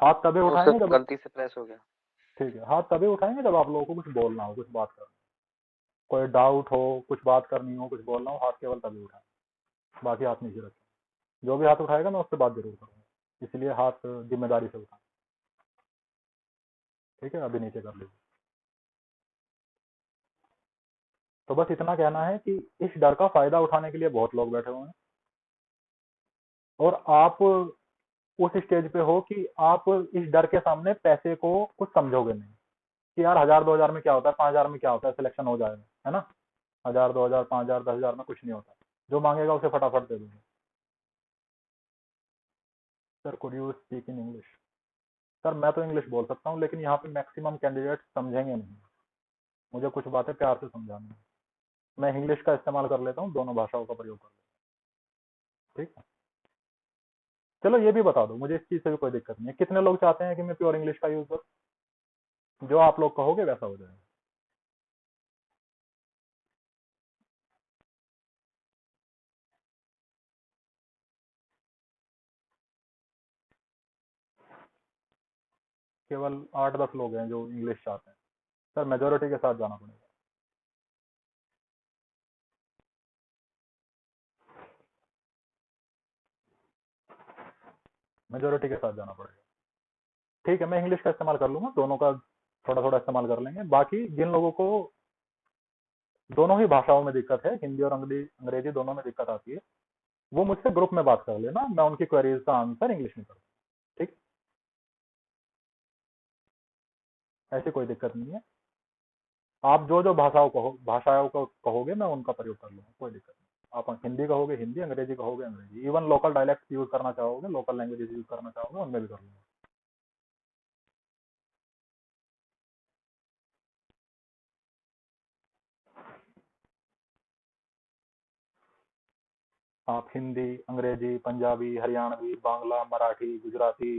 हाथ तभी वो उससे उठाएंगे जब, गलती से प्रेस हो गया। ठीक है, हाथ तभी उठाएंगे जब आप लोगों को कुछ बोलना हो, कुछ बात करनी हो, कोई डाउट हो, कुछ बात करनी हो, कुछ बोलना हो, हाथ केवल तभी उठाएं, बाकी हाथ नीचे रखें। जो भी हाथ उठाएगा मैं उससे बात जरूर करूंगा, इसलिए हाथ जिम्मेदारी से उठाएं। ठीक है, अभी नीचे कर लीजिए। तो बस इतना कहना है कि इस डर का फायदा उठाने के लिए बहुत लोग बैठे हुए हैं, और आप उस स्टेज पे हो कि आप इस डर के सामने पैसे को कुछ समझोगे नहीं, कि यार 1000 2000 में क्या होता है, 5000 में क्या होता है, सिलेक्शन हो जाएगा, है ना। 1000 2000 5000 10,000 में कुछ नहीं होता, जो मांगेगा उसे फटाफट दे दूंगा। Sir could you speak in English. Sir मैं तो इंग्लिश बोल सकता हूँ, लेकिन यहाँ पे मैक्सिमम कैंडिडेट समझेंगे नहीं, मुझे कुछ बातें प्यार से समझानी है। मैं इंग्लिश का इस्तेमाल कर लेता हूँ, दोनों भाषाओं का प्रयोग कर लेता हूँ, ठीक है। चलो ये भी बता दो, मुझे इस चीज से भी कोई दिक्कत नहीं है, कितने लोग चाहते हैं कि मैं प्योर इंग्लिश का यूज करूँ। जो आप लोग कहोगे वैसा हो जाएगा। केवल 8 10 लोग हैं जो इंग्लिश चाहते हैं। सर मेजोरिटी के साथ जाना पड़ेगा। मेजोरिटी के साथ जाना पड़ेगा। ठीक है, मैं इंग्लिश का इस्तेमाल कर लूंगा, दोनों का थोड़ा थोड़ा इस्तेमाल कर लेंगे। बाकी जिन लोगों को दोनों ही भाषाओं में दिक्कत है, हिंदी और अंग्रेजी दोनों में दिक्कत आती है, वो मुझसे ग्रुप में बात कर लेना, मैं उनकी क्वेरीज का आंसर इंग्लिश में करूँ। ठीक, ऐसी कोई दिक्कत नहीं है। आप जो जो भाषाओं को कहोगे मैं उनका प्रयोग कर लूंगा, कोई दिक्कत नहीं। आप हिंदी कहोगे हिंदी, अंग्रेजी कहोगे अंग्रेजी, इवन लोकल डायलेक्ट यूज करना चाहोगे, लोकल लैंग्वेजेस यूज करना चाहोगे, उनमें भी कर लूंगा। आप हिंदी, अंग्रेजी, पंजाबी, हरियाणवी, बांग्ला, मराठी, गुजराती,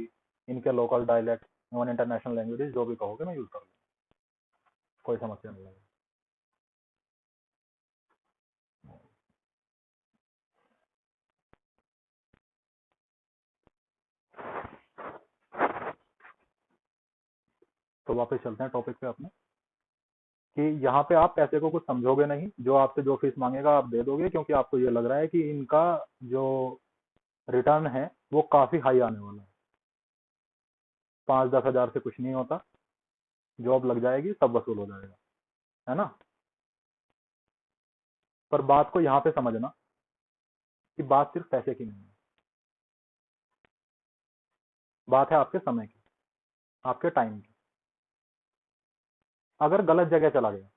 इनके local dialect, non international languages जो भी कहोगे मैं यूज कर लूंगा, कोई समस्या नहीं है। तो वापस चलते हैं टॉपिक पे अपने, कि यहाँ पे आप पैसे को कुछ समझोगे नहीं, जो आपसे जो फीस मांगेगा आप दे दोगे, क्योंकि आपको ये लग रहा है कि इनका जो रिटर्न है वो काफी हाई आने वाला है। 5 10 हजार से कुछ नहीं होता, जॉब लग जाएगी सब वसूल हो जाएगा, है ना। पर बात को यहाँ पे समझना कि बात सिर्फ पैसे की नहीं है, बात है आपके समय की, आपके टाइम की। अगर गलत जगह चला गया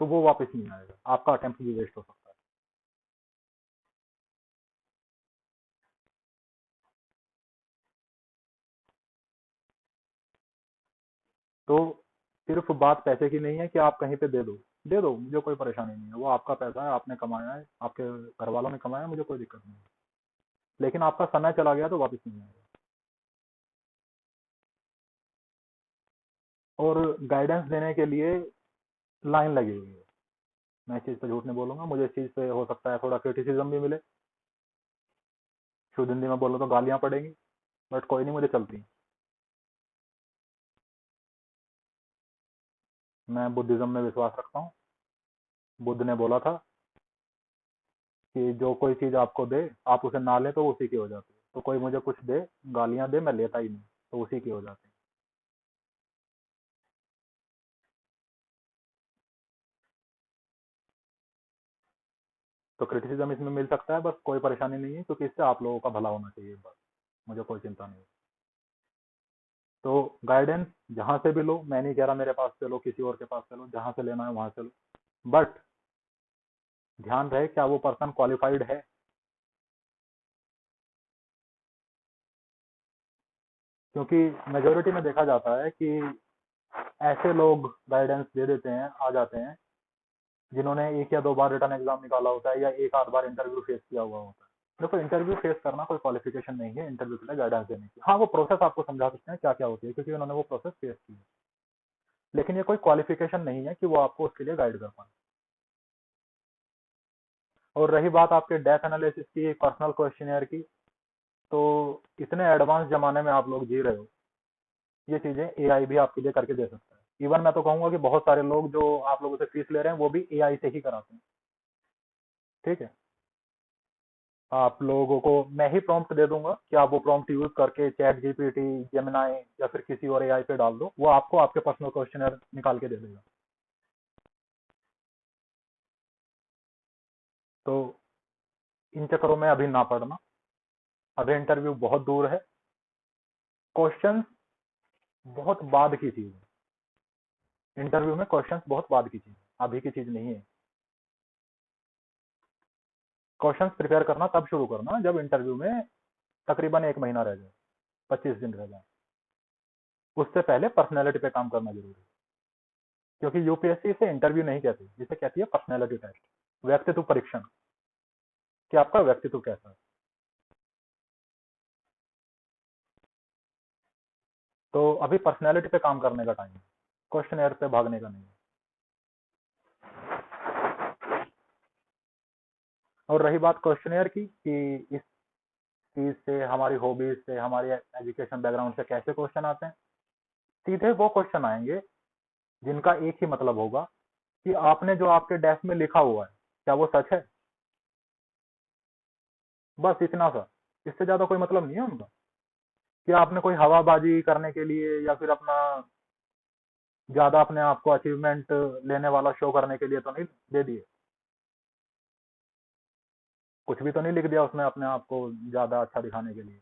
तो वो वापस नहीं आएगा, आपका अटेम्प्ट भी वेस्ट हो सकता है। तो सिर्फ बात पैसे की नहीं है कि आप कहीं पे दे दो, मुझे कोई परेशानी नहीं है, वो आपका पैसा है, आपने कमाया है, आपके घर वालों ने कमाया है, मुझे कोई दिक्कत नहीं है। लेकिन आपका समय चला गया तो वापस नहीं आएगा। और गाइडेंस देने के लिए लाइन लगी हुई है, मैं इस चीज पे झूठ नहीं बोलूंगा, मुझे इस चीज पे हो सकता है थोड़ा क्रिटिसिज्म भी मिले, शुद्ध हिंदी में बोलो तो गालियां पड़ेंगी, बट कोई नहीं, मुझे चलती है। मैं बुद्धिज्म में विश्वास रखता हूँ। बुद्ध ने बोला था कि जो कोई चीज आपको दे, आप उसे ना ले तो वो उसी की हो जाती है, तो कोई मुझे कुछ दे, गालियां दे, मैं लेता ही नहीं, तो उसी की हो जाती है। तो क्रिटिसिज्म इसमें मिल सकता है, बस कोई परेशानी नहीं है, क्योंकि इससे आप लोगों का भला होना चाहिए, बस मुझे कोई चिंता नहीं है। तो गाइडेंस जहां से भी लो, मैं नहीं कह रहा मेरे पास से लो, किसी और के पास से लो, जहां से लेना है वहां से लो, बट ध्यान रहे क्या वो पर्सन क्वालिफाइड है। क्योंकि मेजोरिटी में देखा जाता है कि ऐसे लोग गाइडेंस दे देते हैं, आ जाते हैं, जिन्होंने 1 या 2 बार रिटर्न एग्जाम निकाला होता है, या 1 आध बार इंटरव्यू फेस किया हुआ होता है। देखो इंटरव्यू फेस करना कोई क्वालिफिकेशन नहीं है इंटरव्यू के लिए गाइडेंस देने की। हाँ वो प्रोसेस आपको समझा सकते हैं क्या क्या होती है, क्योंकि उन्होंने वो प्रोसेस फेस की है, लेकिन ये कोई क्वालिफिकेशन नहीं है कि वो आपको उसके लिए गाइड कर पाए। और रही बात आपके डेथ एनालिसिस की, पर्सनल क्वेश्चनियर की, तो इतने एडवांस जमाने में आप लोग जी रहे हो, ये चीजें एआई भी आपके लिए करके दे सकता है। इवन मैं तो कहूंगा कि बहुत सारे लोग जो आप लोगों से फीस ले रहे हैं वो भी एआई से ही कराते हैं। ठीक है, आप लोगों को मैं ही प्रॉम्प्ट दे दूंगा कि आप वो प्रॉम्प्ट यूज करके चैट जीपीटी, जेमिनाई या फिर किसी और एआई पे डाल दो, वो आपको आपके पर्सनल क्वेश्चनर निकाल के दे देगा। तो इन चक्करों में अभी ना पड़ना, अभी इंटरव्यू बहुत दूर है, क्वेश्चन बहुत बाद की चीज है। इंटरव्यू में क्वेश्चन बहुत बाद की चीज है, अभी की चीज नहीं है। क्वेश्चन प्रिपेयर करना तब शुरू करना जब इंटरव्यू में तकरीबन 1 महीना रह जाए, 25 दिन रह जाए। उससे पहले पर्सनैलिटी पे काम करना जरूरी है, क्योंकि यूपीएससी इसे इंटरव्यू नहीं कहती, जिसे कहती है पर्सनैलिटी टेस्ट, व्यक्तित्व परीक्षण, कि आपका व्यक्तित्व कैसा है। तो अभी पर्सनैलिटी पे काम करने का टाइम है, क्वेश्चन पे भागने का नहीं है। और रही बात क्वेश्चनियर की कि इस चीज से, हमारी हॉबीज से, हमारी एजुकेशन बैकग्राउंड से कैसे क्वेश्चन आते हैं, सीधे वो क्वेश्चन आएंगे जिनका एक ही मतलब होगा कि आपने जो आपके डेस्क में लिखा हुआ है क्या वो सच है। बस इतना सा, इससे ज्यादा कोई मतलब नहीं है उनका, कि आपने कोई हवाबाजी करने के लिए या फिर अपना ज्यादा अपने आप को अचीवमेंट लेने वाला शो करने के लिए तो नहीं दे दिए, कुछ भी तो नहीं लिख दिया उसमें अपने आप को ज्यादा अच्छा दिखाने के लिए।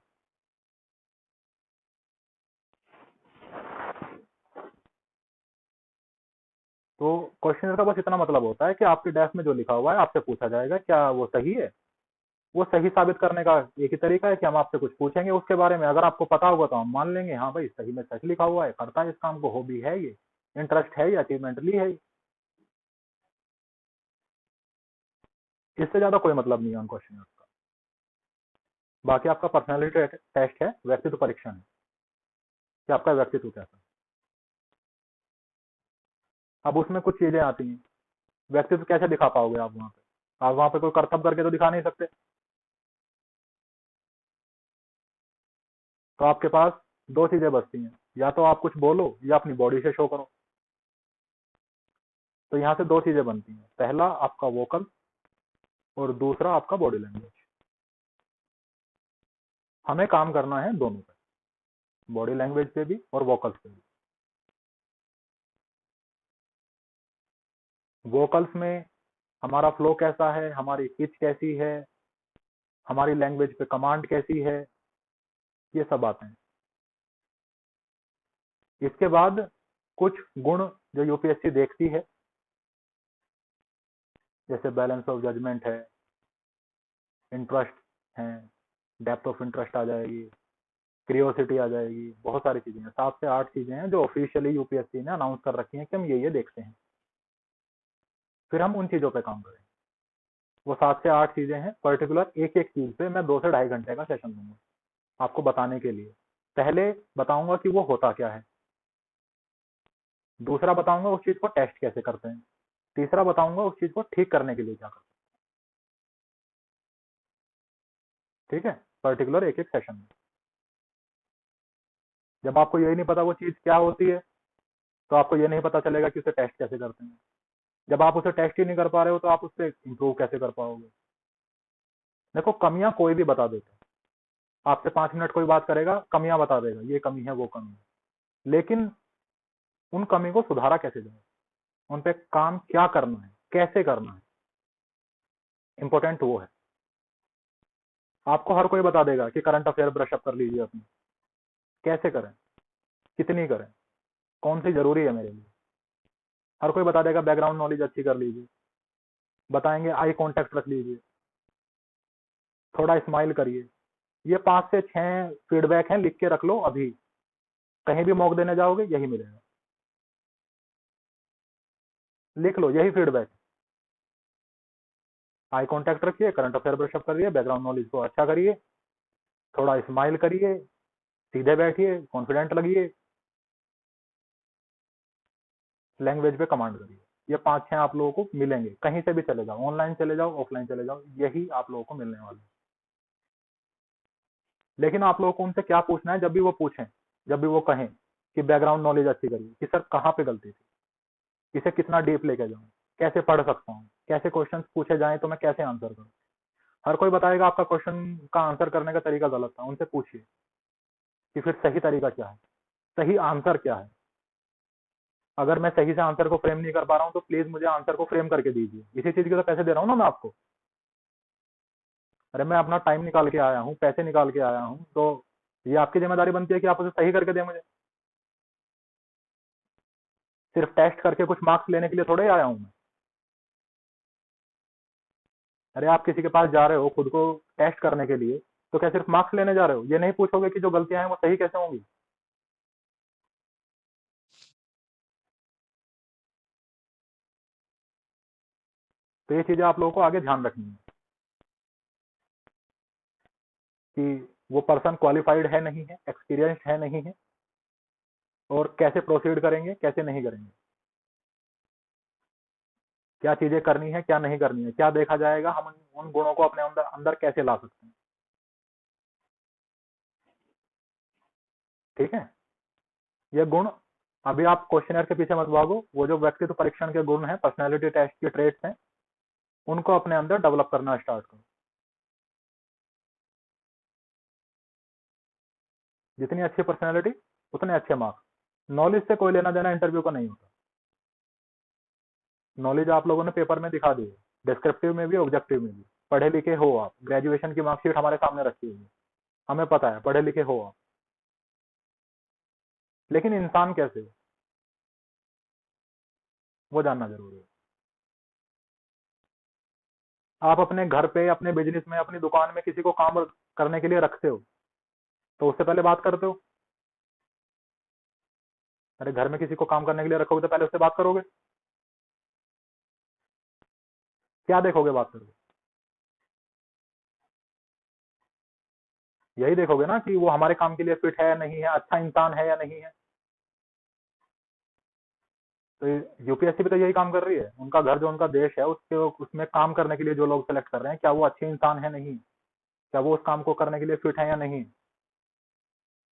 तो क्वेश्चन का बस इतना मतलब होता है कि आपके डेस्क में जो लिखा हुआ है आपसे पूछा जाएगा क्या वो सही है। वो सही साबित करने का एक ही तरीका है कि हम आपसे कुछ पूछेंगे उसके बारे में, अगर आपको पता होगा तो हम मान लेंगे हाँ भाई सही में सच लिखा हुआ है, करता है इस काम को, हॉबी है ये, इंटरेस्ट है ये, अचीवमेंट ली है ये। इससे ज्यादा कोई मतलब नहीं है उन क्वेश्चन का। बाकी आपका पर्सनैलिटी टेस्ट है, व्यक्तित्व परीक्षण है कि आपका व्यक्तित्व कैसा है। अब उसमें कुछ चीजें आती हैं, व्यक्तित्व कैसे दिखा पाओगे आप वहां पे, आप वहां पे कोई कर्तव्य करके तो दिखा नहीं सकते। तो आपके पास दो चीजें बचती हैं, या तो आप कुछ बोलो या अपनी बॉडी से शो करो। तो यहाँ से दो चीजें बनती हैं, पहला आपका वोकल और दूसरा आपका बॉडी लैंग्वेज। हमें काम करना है दोनों पे, बॉडी लैंग्वेज पे भी और वोकल्स पे भी। वोकल्स में हमारा फ्लो कैसा है, हमारी पिच कैसी है, हमारी लैंग्वेज पे कमांड कैसी है, ये सब बातें हैं। इसके बाद कुछ गुण जो यूपीएससी देखती है, जैसे बैलेंस ऑफ जजमेंट है, इंटरेस्ट है, डेप्थ ऑफ इंटरेस्ट आ जाएगी, क्रियोसिटी आ जाएगी, बहुत सारी चीजें हैं, 7 से 8 चीजें हैं जो ऑफिशियली यूपीएससी ने अनाउंस कर रखी हैं कि हम ये देखते हैं। फिर हम उन चीजों पे काम करें। वो 7 से 8 चीजें हैं, पर्टिकुलर एक एक चीज पे मैं 2 से ढाई घंटे का सेशन दूंगा आपको बताने के लिए। पहले बताऊंगा कि वो होता क्या है, दूसरा बताऊंगा उस चीज को टेस्ट कैसे करते हैं, तीसरा बताऊंगा उस चीज को ठीक करने के लिए क्या करते हैं। ठीक है, पर्टिकुलर एक एक सेशन में। जब आपको यही नहीं पता वो चीज क्या होती है, तो आपको ये नहीं पता चलेगा कि उसे टेस्ट कैसे करते हैं। जब आप उसे टेस्ट ही नहीं कर पा रहे हो तो आप उससे इंप्रूव कैसे कर पाओगे। देखो, कमियां कोई भी बता देता है, आपसे 5 मिनट कोई बात करेगा, कमियां बता देगा, ये कमी है वो कमी है, लेकिन उन कमी को सुधारा कैसे जाए, उन पे काम क्या करना है, कैसे करना है, इंपॉर्टेंट वो है। आपको हर कोई बता देगा कि करंट अफेयर ब्रश अप कर लीजिए अपनी, कैसे करें, कितनी करें, कौन सी जरूरी है मेरे लिए। हर कोई बता देगा बैकग्राउंड नॉलेज अच्छी कर लीजिए, बताएंगे आई कांटेक्ट रख लीजिए, थोड़ा स्माइल करिए। ये 5 से 6 फीडबैक हैं, लिख के रख लो अभी, कहीं भी मॉक देने जाओगे यही मिलेगा, लिख लो यही फीडबैक। आई कांटेक्ट रखिए, करंट अफेयर ब्रश अप करिए, बैकग्राउंड नॉलेज को अच्छा करिए, थोड़ा स्माइल करिए, सीधे बैठिए, कॉन्फिडेंट लगिए, लैंग्वेज पे कमांड करिए। ये 5 6 आप लोगों को मिलेंगे, कहीं से भी चले जाओ, ऑनलाइन चले जाओ, ऑफलाइन चले जाओ, यही आप लोगों को मिलने वाले हैं। लेकिन आप लोगों को उनसे क्या पूछना है, जब भी वो पूछें, जब भी वो कहें कि बैकग्राउंड नॉलेज अच्छी करिए, कि सर कहाँ पे गलती थी, इसे कितना डीप लेके जाऊं, कैसे पढ़ सकता हूँ, कैसे क्वेश्चन पूछे जाएं तो मैं कैसे आंसर करूँ। हर कोई बताएगा आपका क्वेश्चन का आंसर करने का तरीका गलत था, उनसे पूछिए कि फिर सही तरीका क्या है, सही आंसर क्या है। अगर मैं सही से आंसर को फ्रेम नहीं कर पा रहा हूँ तो प्लीज मुझे आंसर को फ्रेम करके दीजिए, इसी चीज के तो पैसे दे रहा हूँ ना मैं आपको। अरे मैं अपना टाइम निकाल के आया हूँ, पैसे निकाल के आया हूँ, तो ये आपकी जिम्मेदारी बनती है कि आप उसे सही करके दें मुझे। सिर्फ टेस्ट करके कुछ मार्क्स लेने के लिए थोड़े ही आया हूँ मैं। अरे आप किसी के पास जा रहे हो खुद को टेस्ट करने के लिए, तो क्या सिर्फ मार्क्स लेने जा रहे हो? ये नहीं पूछोगे कि जो गलतियां हैं वो सही कैसे होंगी? तो ये चीजें आप लोगों को आगे ध्यान रखनी है कि वो पर्सन क्वालिफाइड है नहीं है, एक्सपीरियंस्ड है नहीं है, और कैसे प्रोसीड करेंगे कैसे नहीं करेंगे, क्या चीजें करनी है क्या नहीं करनी है, क्या देखा जाएगा, हम उन गुणों को अपने अंदर अंदर कैसे ला सकते हैं। ठीक है, ये गुण, अभी आप क्वेश्चनर के पीछे मत भागो, वो जो व्यक्तित्व परीक्षण के गुण हैं, पर्सनैलिटी टेस्ट के ट्रेट्स हैं, उनको अपने अंदर डेवलप करना स्टार्ट करो। जितनी अच्छी पर्सनैलिटी उतने अच्छे मार्क्स। नॉलेज से कोई लेना देना इंटरव्यू का नहीं होता। नॉलेज आप लोगों ने पेपर में दिखा दी है, डिस्क्रिप्टिव में भी ऑब्जेक्टिव में भी। पढ़े लिखे हो आप, ग्रेजुएशन की मार्कशीट हमारे सामने रखी हुई है, हमें पता है पढ़े लिखे हो आप, लेकिन इंसान कैसे हो वो जानना जरूरी है। आप अपने घर पे, अपने बिजनेस में, अपनी दुकान में किसी को काम करने के लिए रखते हो, तो उससे पहले बात करते हो? अरे घर में किसी को काम करने के लिए रखोगे तो पहले उससे बात करोगे? क्या देखोगे बात करोगे? यही देखोगे ना कि वो हमारे काम के लिए फिट है या नहीं है, अच्छा इंसान है या नहीं है। तो यूपीएससी भी तो यही काम कर रही है, उनका घर जो उनका देश है उसके उसमें काम करने के लिए जो लोग सेलेक्ट कर रहे हैं, क्या वो अच्छे इंसान है नहीं, क्या वो उस काम को करने के लिए फिट है या नहीं।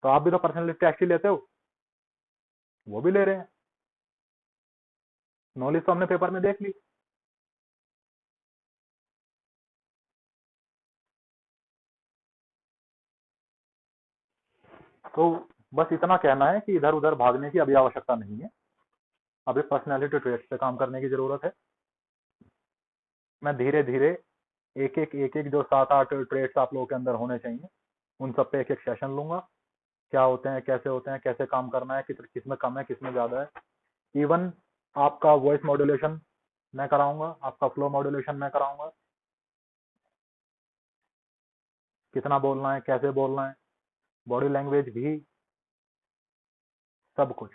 तो आप भी तो पर्सनैलिटी टेस्ट ही लेते हो, वो भी ले रहे हैं। नॉलेज तो हमने पेपर में देख ली। तो बस इतना कहना है कि इधर उधर भागने की अभी आवश्यकता नहीं है, अभी पर्सनैलिटी ट्रेट पे काम करने की जरूरत है। मैं धीरे धीरे एक एक जो 7 8 ट्रेड्स आप लोगों के अंदर होने चाहिए, उन सब पे एक एक सेशन लूंगा। क्या होते हैं, कैसे होते हैं, कैसे काम करना है, किस में कम है किस में ज्यादा है। इवन आपका वॉइस मॉड्यूलेशन मैं कराऊंगा, आपका फ्लो मॉड्यूलेशन मैं कराऊंगा, कितना बोलना है कैसे बोलना है, बॉडी लैंग्वेज भी, सब कुछ।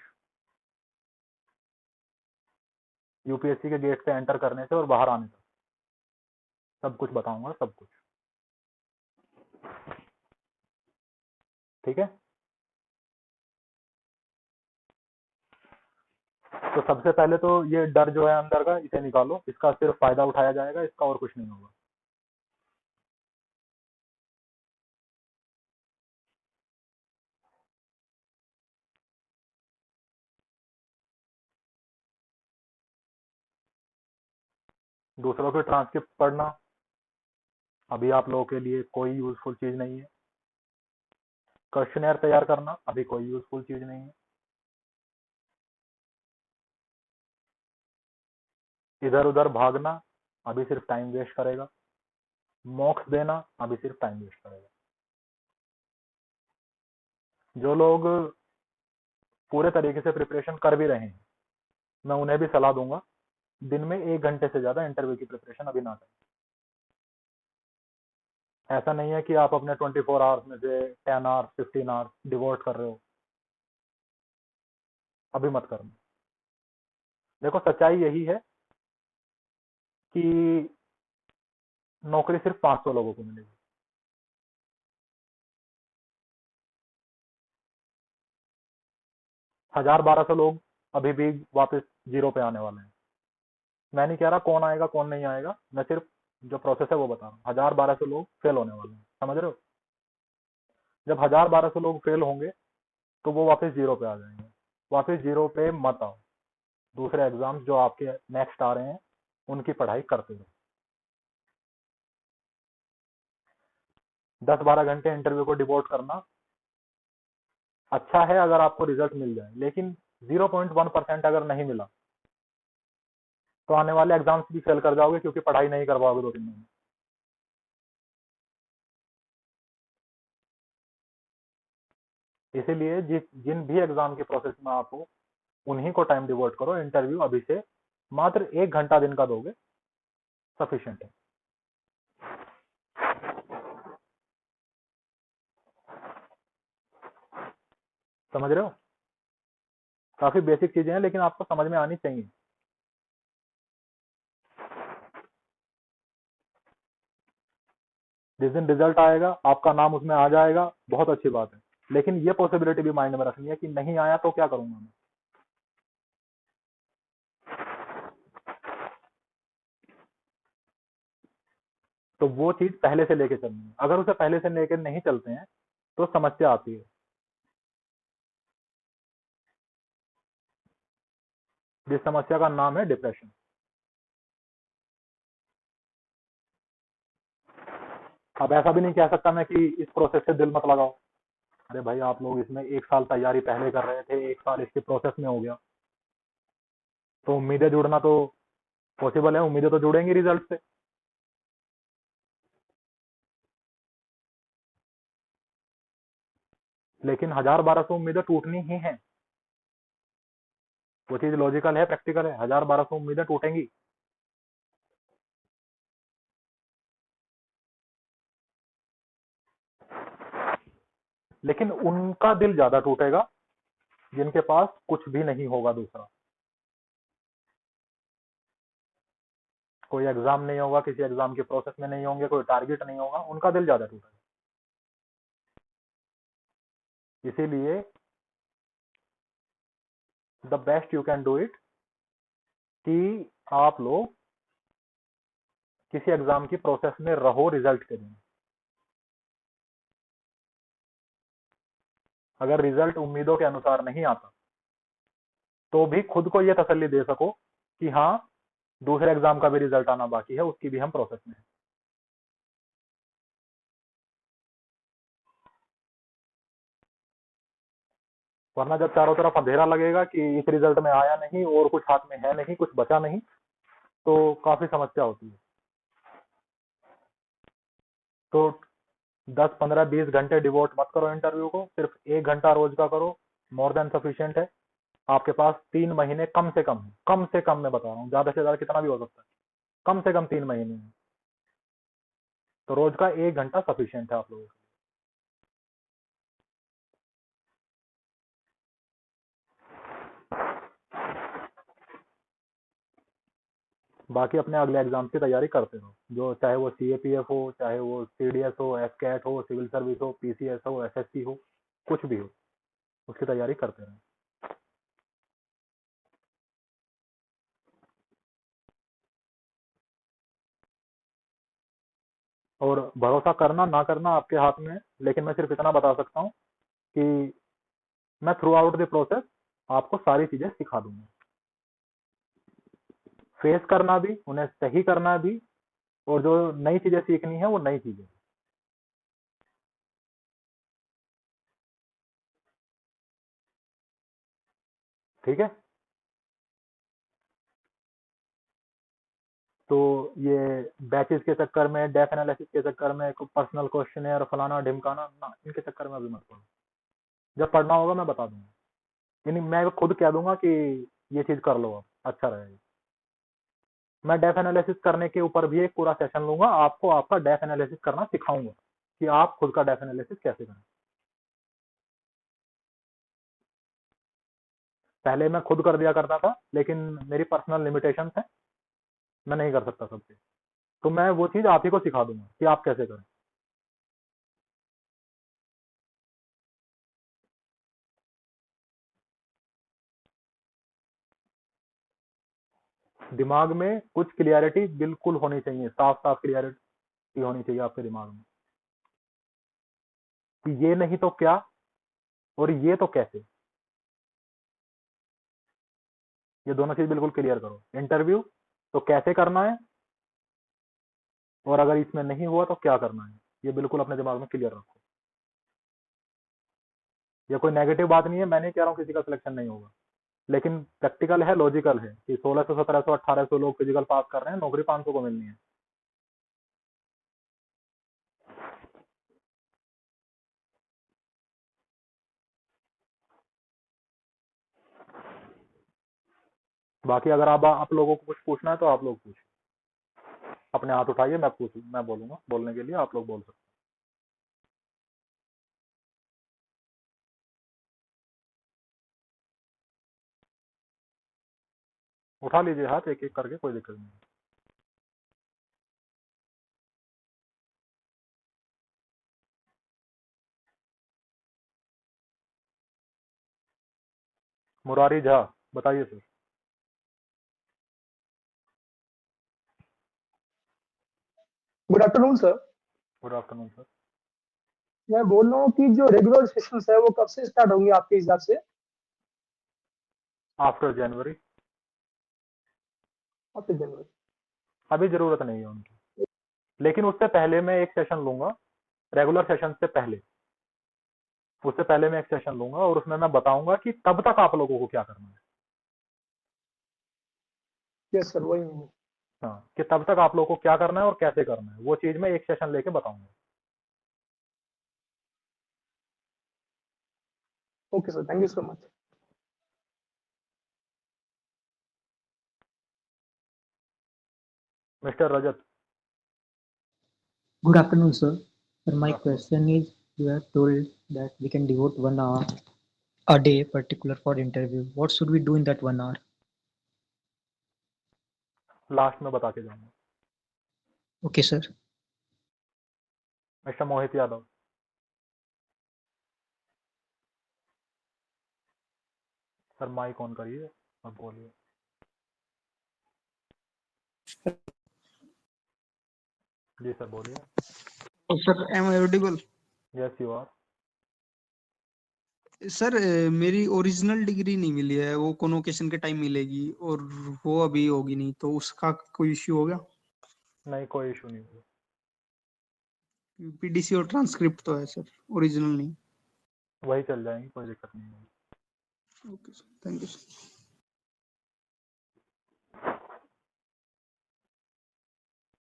यूपीएससी के गेट से एंटर करने से और बाहर आने तक सब कुछ बताऊंगा, सब कुछ। ठीक है, तो सबसे पहले तो ये डर जो है अंदर का, इसे निकालो, इसका सिर्फ फायदा उठाया जाएगा, इसका और कुछ नहीं होगा। दूसरों की ट्रांसक्रिप्ट पढ़ना अभी आप लोगों के लिए कोई यूजफुल चीज नहीं है। क्वेश्चनर तैयार करना अभी कोई यूजफुल चीज नहीं है। इधर उधर भागना अभी सिर्फ टाइम वेस्ट करेगा। मॉक्स देना अभी सिर्फ टाइम वेस्ट करेगा। जो लोग पूरे तरीके से प्रिपरेशन कर भी रहे हैं, मैं उन्हें भी सलाह दूंगा, दिन में 1 घंटे से ज्यादा इंटरव्यू की प्रिपरेशन अभी ना करें। ऐसा नहीं है कि आप अपने 24 आवर्स में से 10 आवर्स 15 आवर्स डिवोट कर रहे हो, अभी मत करना। देखो सच्चाई यही है कि नौकरी सिर्फ 500 लोगों को मिलेगी। 1000 1200 लोग अभी भी वापस जीरो पे आने वाले हैं। मैं नहीं कह रहा कौन आएगा कौन नहीं आएगा, मैं सिर्फ जो प्रोसेस है वो बता रहा हूँ। 1000 1200 लोग फेल होने वाले हैं, समझ रहे हो? जब 1000-1200 लोग फेल होंगे तो वो वापस जीरो पे आ जाएंगे। वापस जीरो पे मत आओ, दूसरे एग्जाम जो आपके नेक्स्ट आ रहे हैं उनकी पढ़ाई करते रहो। 10-12 घंटे इंटरव्यू को डिवोट करना अच्छा है अगर आपको रिजल्ट मिल जाए, लेकिन 0.1% अगर नहीं मिला तो आने वाले एग्जाम्स भी फेल कर जाओगे, क्योंकि पढ़ाई नहीं कर पाओगे 2-3 महीने। इसीलिए जिन भी एग्जाम की प्रोसेस में आप हो उन्हीं को टाइम डिवोट करो। इंटरव्यू अभी से मात्र 1 घंटा दिन का दोगे, सफिशिएंट है। समझ रहे हो? काफी बेसिक चीजें हैं, लेकिन आपको समझ में आनी चाहिए। जिस दिन रिजल्ट आएगा आपका नाम उसमें आ जाएगा, बहुत अच्छी बात है, लेकिन ये पॉसिबिलिटी भी माइंड में रखनी है कि नहीं आया तो क्या करूंगा मैं। तो वो चीज पहले से लेके चलनी है। अगर उसे पहले से लेके नहीं चलते हैं तो समस्या आती है, जिस समस्या का नाम है डिप्रेशन। अब ऐसा भी नहीं कह सकता मैं कि इस प्रोसेस से दिल मत लगाओ। अरे भाई, आप लोग इसमें 1 साल तैयारी पहले कर रहे थे, 1 साल इसके प्रोसेस में हो गया, तो उम्मीदें जुड़ना तो पॉसिबल है, उम्मीदें तो जुड़ेंगी रिजल्ट से। लेकिन 1000-1200 उम्मीदें टूटनी ही हैं। वो चीज लॉजिकल है, प्रैक्टिकल है, 1000-1200 उम्मीदें टूटेंगी। लेकिन उनका दिल ज्यादा टूटेगा जिनके पास कुछ भी नहीं होगा दूसरा। कोई एग्जाम नहीं होगा, किसी एग्जाम के प्रोसेस में नहीं होंगे, कोई टारगेट नहीं होगा, उनका दिल ज्यादा टूटेगा। इसीलिए the best you can do it कि आप लोग किसी एग्जाम की प्रोसेस में रहो रिजल्ट के दिन। अगर रिजल्ट उम्मीदों के अनुसार नहीं आता तो भी खुद को यह तसल्ली दे सको कि हाँ, दूसरे एग्जाम का भी रिजल्ट आना बाकी है, उसकी भी हम प्रोसेस में है। वरना जब चारों तरफ अंधेरा लगेगा कि इस रिजल्ट में आया नहीं और कुछ हाथ में है नहीं, कुछ बचा नहीं, तो काफी समस्या होती है। तो 10, 15, 20 घंटे डिवोट मत करो इंटरव्यू को, सिर्फ 1 घंटा रोज का करो, मोर देन सफिशियंट है। आपके पास 3 महीने कम से कम है, कम से कम मैं बता रहा हूँ, ज्यादा से ज्यादा कितना भी हो सकता है, कम से कम 3 महीने है। तो रोज का 1 घंटा सफिशियंट है आप लोगों को। बाकी अपने अगले एग्जाम की तैयारी करते रहो, जो चाहे वो CAPF हो, चाहे वो CDS हो, SCAT हो, सिविल सर्विस हो, PCS हो, SSC हो, कुछ भी हो, उसकी तैयारी करते रहो। और भरोसा करना ना करना आपके हाथ में है, लेकिन मैं सिर्फ इतना बता सकता हूँ कि मैं थ्रू आउट द प्रोसेस आपको सारी चीजें सिखा दूंगा। फेस करना भी, उन्हें सही करना भी, और जो नई चीजें सीखनी है वो नई चीजें। ठीक है। तो ये बैचेस के चक्कर में, डेफ एनालिसिस के चक्कर में, पर्सनल क्वेश्चन फलाना ढिमकाना ना, इनके चक्कर में अभी मत पड़ो। जब पढ़ना होगा मैं बता दूंगा, यानी मैं खुद कह दूंगा कि ये चीज कर लो, अब अच्छा रहेगा। मैं डेफ एनालिसिस करने के ऊपर भी एक पूरा सेशन लूंगा, आपको आपका डेफ एनालिसिस करना सिखाऊंगा कि आप खुद का डेफ एनालिसिस कैसे करें। पहले मैं खुद कर दिया करता था, लेकिन मेरी पर्सनल लिमिटेशंस है, मैं नहीं कर सकता सबसे। तो मैं वो चीज आप ही को सिखा दूंगा कि आप कैसे करें। दिमाग में कुछ क्लियरिटी बिल्कुल होनी चाहिए, साफ साफ क्लियरिटी होनी चाहिए आपके दिमाग में। कि ये नहीं तो क्या और ये तो कैसे, ये दोनों चीज बिल्कुल क्लियर करो। इंटरव्यू तो कैसे करना है, और अगर इसमें नहीं हुआ तो क्या करना है, ये बिल्कुल अपने दिमाग में क्लियर रखो। ये कोई नेगेटिव बात नहीं है, मैं नहीं कह रहा हूँ किसी का सिलेक्शन नहीं होगा, लेकिन प्रैक्टिकल है, लॉजिकल है कि 1600, 1700, 1800 लोग फिजिकल पास कर रहे हैं, नौकरी 500 को मिलनी है। बाकी अगर आप लोगों को कुछ पूछना है तो आप लोग पूछिए, अपने हाथ उठाइए, मैं बोलूंगा, बोलने के लिए आप लोग बोल सकते हैं। उठा लीजिए हाथ एक एक करके, कोई दिक्कत नहीं। मुरारी झा, बताइए sir. Good afternoon sir. Good afternoon sir. मैं बोल रहा हूँ कि जो रेगुलर सेशंस है वो कब से स्टार्ट होंगे आपके हिसाब से? आफ्टर जनवरी। आफ्टर जनवरी। अभी जरूरत नहीं है उनकी, लेकिन उससे पहले मैं एक सेशन लूंगा, रेगुलर सेशन से पहले, उससे पहले मैं एक सेशन लूंगा और उसमें मैं बताऊंगा कि तब तक आप लोगों को क्या करना है। यस सर, वही। हाँ, कि तब तक आप लोगों को क्या करना है और कैसे करना है, वो चीज मैं एक सेशन लेके बताऊंगा। Okay sir, thank you so much. Mister Rajat. Good afternoon, sir. Sir, my good afternoon. question is, you have told that we can devote 1 hour a day particular for interview. What should we do in that 1 hour? Last में बता के जाऊंगा। Okay, sir. Mister Mohit Yadav. Sir mike on करिए, अब बोलिए। जी sir बोलिए। Sir am audible? Yes you are. Sir मेरी ओरिजिनल डिग्री नहीं मिली है, वो कॉन्वोकेशन के टाइम मिलेगी और वो अभी होगी नहीं, तो उसका कोई इश्यू होगा? नहीं, कोई इशू नहीं है। पीडीसी और ट्रांसक्रिप्ट तो है सर, ओरिजिनल नहीं। वही चल जाएंगी, कोई दिक्कत नहीं है। Okay sir, thank you sir.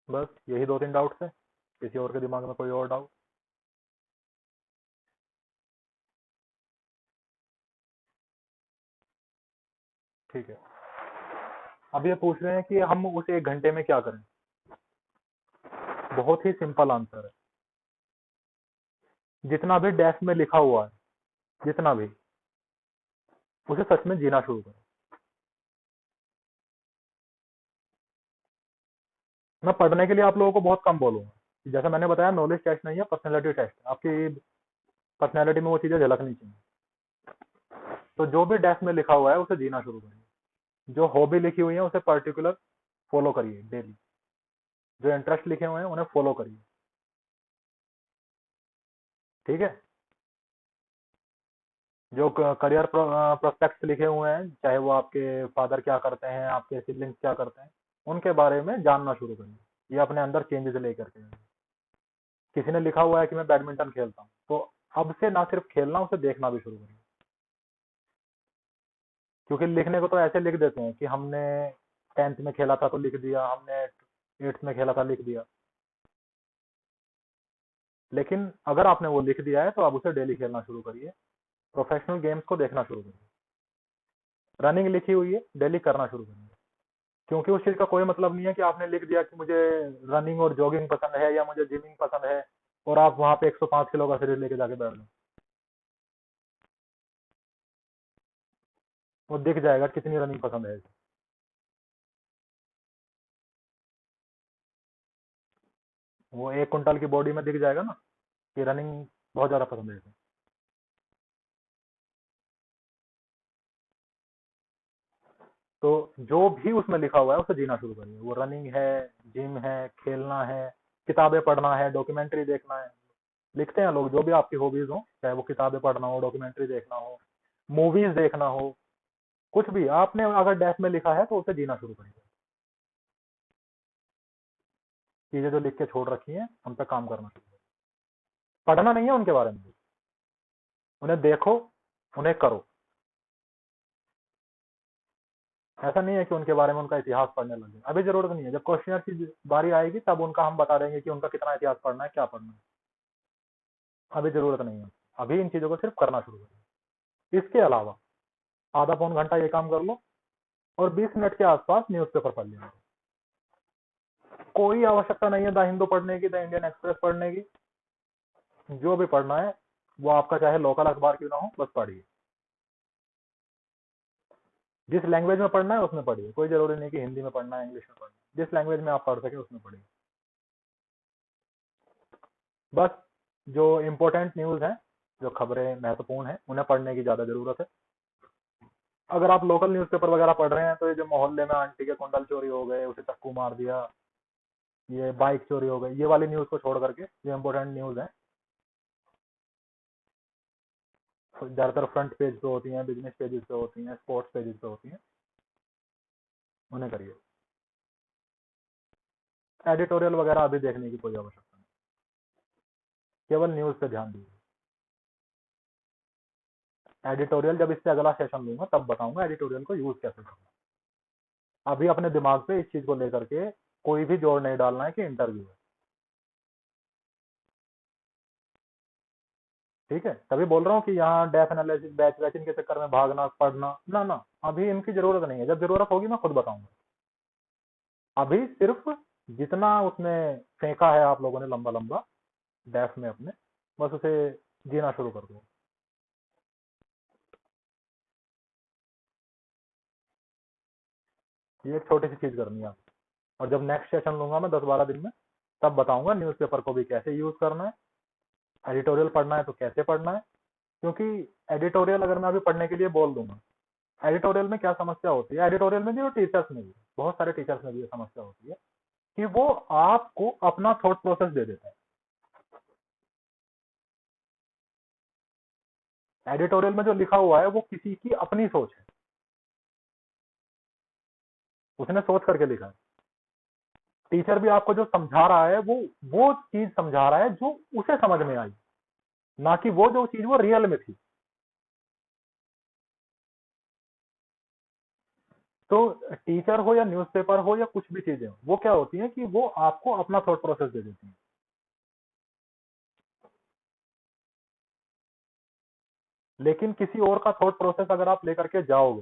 बस यही 2-3 डाउट्स है, किसी और के दिमाग में कोई और डाउट? ठीक है। अब ये पूछ रहे हैं कि हम उस 1 घंटे में क्या करें। बहुत ही सिंपल आंसर है, जितना भी डेस्क में लिखा हुआ है, जितना भी, उसे सच में जीना शुरू करें। मैं पढ़ने के लिए आप लोगों को बहुत कम बोलूंगा, जैसा मैंने बताया, नॉलेज टेस्ट नहीं है, पर्सनैलिटी टेस्ट है। आपकी पर्सनैलिटी में वो चीजें झलकनी चाहिए। तो जो भी डेस्क में लिखा हुआ है उसे जीना शुरू करिए। जो हॉबी लिखी हुई है उसे पर्टिकुलर फॉलो करिए डेली। जो इंटरेस्ट लिखे हुए हैं उन्हें फॉलो करिए, ठीक है। जो करियर प्रोस्पेक्ट्स लिखे हुए हैं, चाहे वो आपके फादर क्या करते हैं, आपके सिबलिंग्स क्या करते हैं, उनके बारे में जानना शुरू करिए। ये अपने अंदर चेंजेस लेकर के आइए। किसी ने लिखा हुआ है कि मैं बैडमिंटन खेलता हूँ, तो अब से ना सिर्फ खेलना, उसे देखना भी शुरू करिए। क्योंकि लिखने को तो ऐसे लिख देते हैं कि हमने 10th में खेला था तो लिख दिया, हमने 8th में खेला था लिख दिया, लेकिन अगर आपने वो लिख दिया है तो आप उसे डेली खेलना शुरू करिए। प्रोफेशनल गेम्स को देखना शुरू करिए। रनिंग लिखी हुई है, डेली करना शुरू करिए। क्योंकि उस चीज का कोई मतलब नहीं है कि आपने लिख दिया कि मुझे रनिंग और जॉगिंग पसंद है या मुझे जिमिंग पसंद है, और आप वहां पे 105 किलो का शरीर लेके जाके बैठ जाओ। वो दिख जाएगा कितनी रनिंग पसंद है। वो 1 क्विंटल की बॉडी में दिख जाएगा ना कि रनिंग बहुत ज्यादा पसंद है। तो जो भी उसमें लिखा हुआ है उसे जीना शुरू करिए। वो रनिंग है, जिम है, खेलना है, किताबें पढ़ना है, डॉक्यूमेंट्री देखना है, लिखते हैं लोग, जो भी आपकी हॉबीज हो, चाहे वो किताबें पढ़ना हो, डॉक्यूमेंट्री देखना हो, मूवीज देखना हो, कुछ भी आपने अगर डेफ में लिखा है तो उसे जीना शुरू करिए। चीजें जो लिख के छोड़ रखी हैं उन पर काम करना शुरू करिए। पढ़ना नहीं है उनके बारे में, उन्हें देखो, उन्हें करो। ऐसा नहीं है कि उनके बारे में उनका इतिहास पढ़ने लगे, अभी जरूरत नहीं है। जब क्वेश्चनर की बारी आएगी तब उनका हम बता देंगे कि उनका कितना इतिहास पढ़ना है, क्या पढ़ना है। अभी जरूरत नहीं है। अभी इन चीजों को सिर्फ करना शुरू करिए। इसके अलावा आधा पौन घंटा ये काम कर लो और 20 मिनट के आसपास न्यूज़पेपर पढ़ लिया। कोई आवश्यकता नहीं है द हिंदू पढ़ने की, द इंडियन एक्सप्रेस पढ़ने की। जो भी पढ़ना है वो आपका चाहे लोकल अखबार क्यों ना हो, बस पढ़िए। जिस लैंग्वेज में पढ़ना है उसमें पढ़िए, कोई जरूरी नहीं कि हिंदी में पढ़ना है, इंग्लिश में पढ़ना है। जिस लैंग्वेज में आप पढ़ सके उसमें पढ़िए। बस जो इम्पोर्टेंट न्यूज है, जो खबरें महत्वपूर्ण है, उन्हें पढ़ने की ज्यादा जरूरत है। अगर आप लोकल न्यूज़पेपर वगैरह पढ़ रहे हैं तो ये जो मोहल्ले में आंटी के कुंडल चोरी हो गए, उसे चाकू मार दिया, ये बाइक चोरी हो गई, ये वाली न्यूज को छोड़ करके जो इम्पोर्टेंट न्यूज है ज्यादातर फ्रंट पेज पे होती हैं, बिजनेस पेजेस पे होती हैं, स्पोर्ट्स पेजेस पे होती हैं, उन्हें करिए। एडिटोरियल वगैरह अभी देखने की कोई आवश्यकता नहीं, केवल न्यूज पे ध्यान दीजिए। एडिटोरियल जब इससे अगला सेशन लूंगा तब बताऊंगा एडिटोरियल को यूज कैसे करना। अभी अपने दिमाग पे इस चीज को लेकर के कोई भी जोर नहीं डालना है कि इंटरव्यू है, ठीक है। तभी बोल रहा हूँ कि यहाँ डेफ एनालिसिस बैच वैचिंग के चक्कर में भागना पढ़ना ना ना, अभी इनकी जरूरत नहीं है। जब जरूरत होगी मैं खुद बताऊंगा। अभी सिर्फ जितना उसने फेंका है आप लोगों ने लंबा लंबा डेफ में अपने, बस उसे जीना शुरू कर दो। ये एक छोटी सी चीज करनी है आपको। और जब नेक्स्ट सेशन लूंगा मैं 10-12 दिन में, तब बताऊंगा न्यूज़पेपर को भी कैसे यूज करना है, एडिटोरियल पढ़ना है तो कैसे पढ़ना है। क्योंकि एडिटोरियल अगर मैं अभी पढ़ने के लिए बोल दूंगा, एडिटोरियल में क्या समस्या होती है, एडिटोरियल में भी और टीचर्स में भी, बहुत सारे टीचर्स में भी ये समस्या होती है कि वो आपको अपना थॉट प्रोसेस दे देता है। एडिटोरियल में जो लिखा हुआ है वो किसी की अपनी सोच है, उसने सोच करके लिखा है। टीचर भी आपको जो समझा रहा है वो चीज समझा रहा है जो उसे समझ में आई, ना कि वो जो चीज वो रियल में थी। तो टीचर हो या न्यूज़पेपर हो या कुछ भी चीजें हो, वो क्या होती है कि वो आपको अपना थॉट प्रोसेस दे देती है। लेकिन किसी और का थॉट प्रोसेस अगर आप लेकर के जाओगे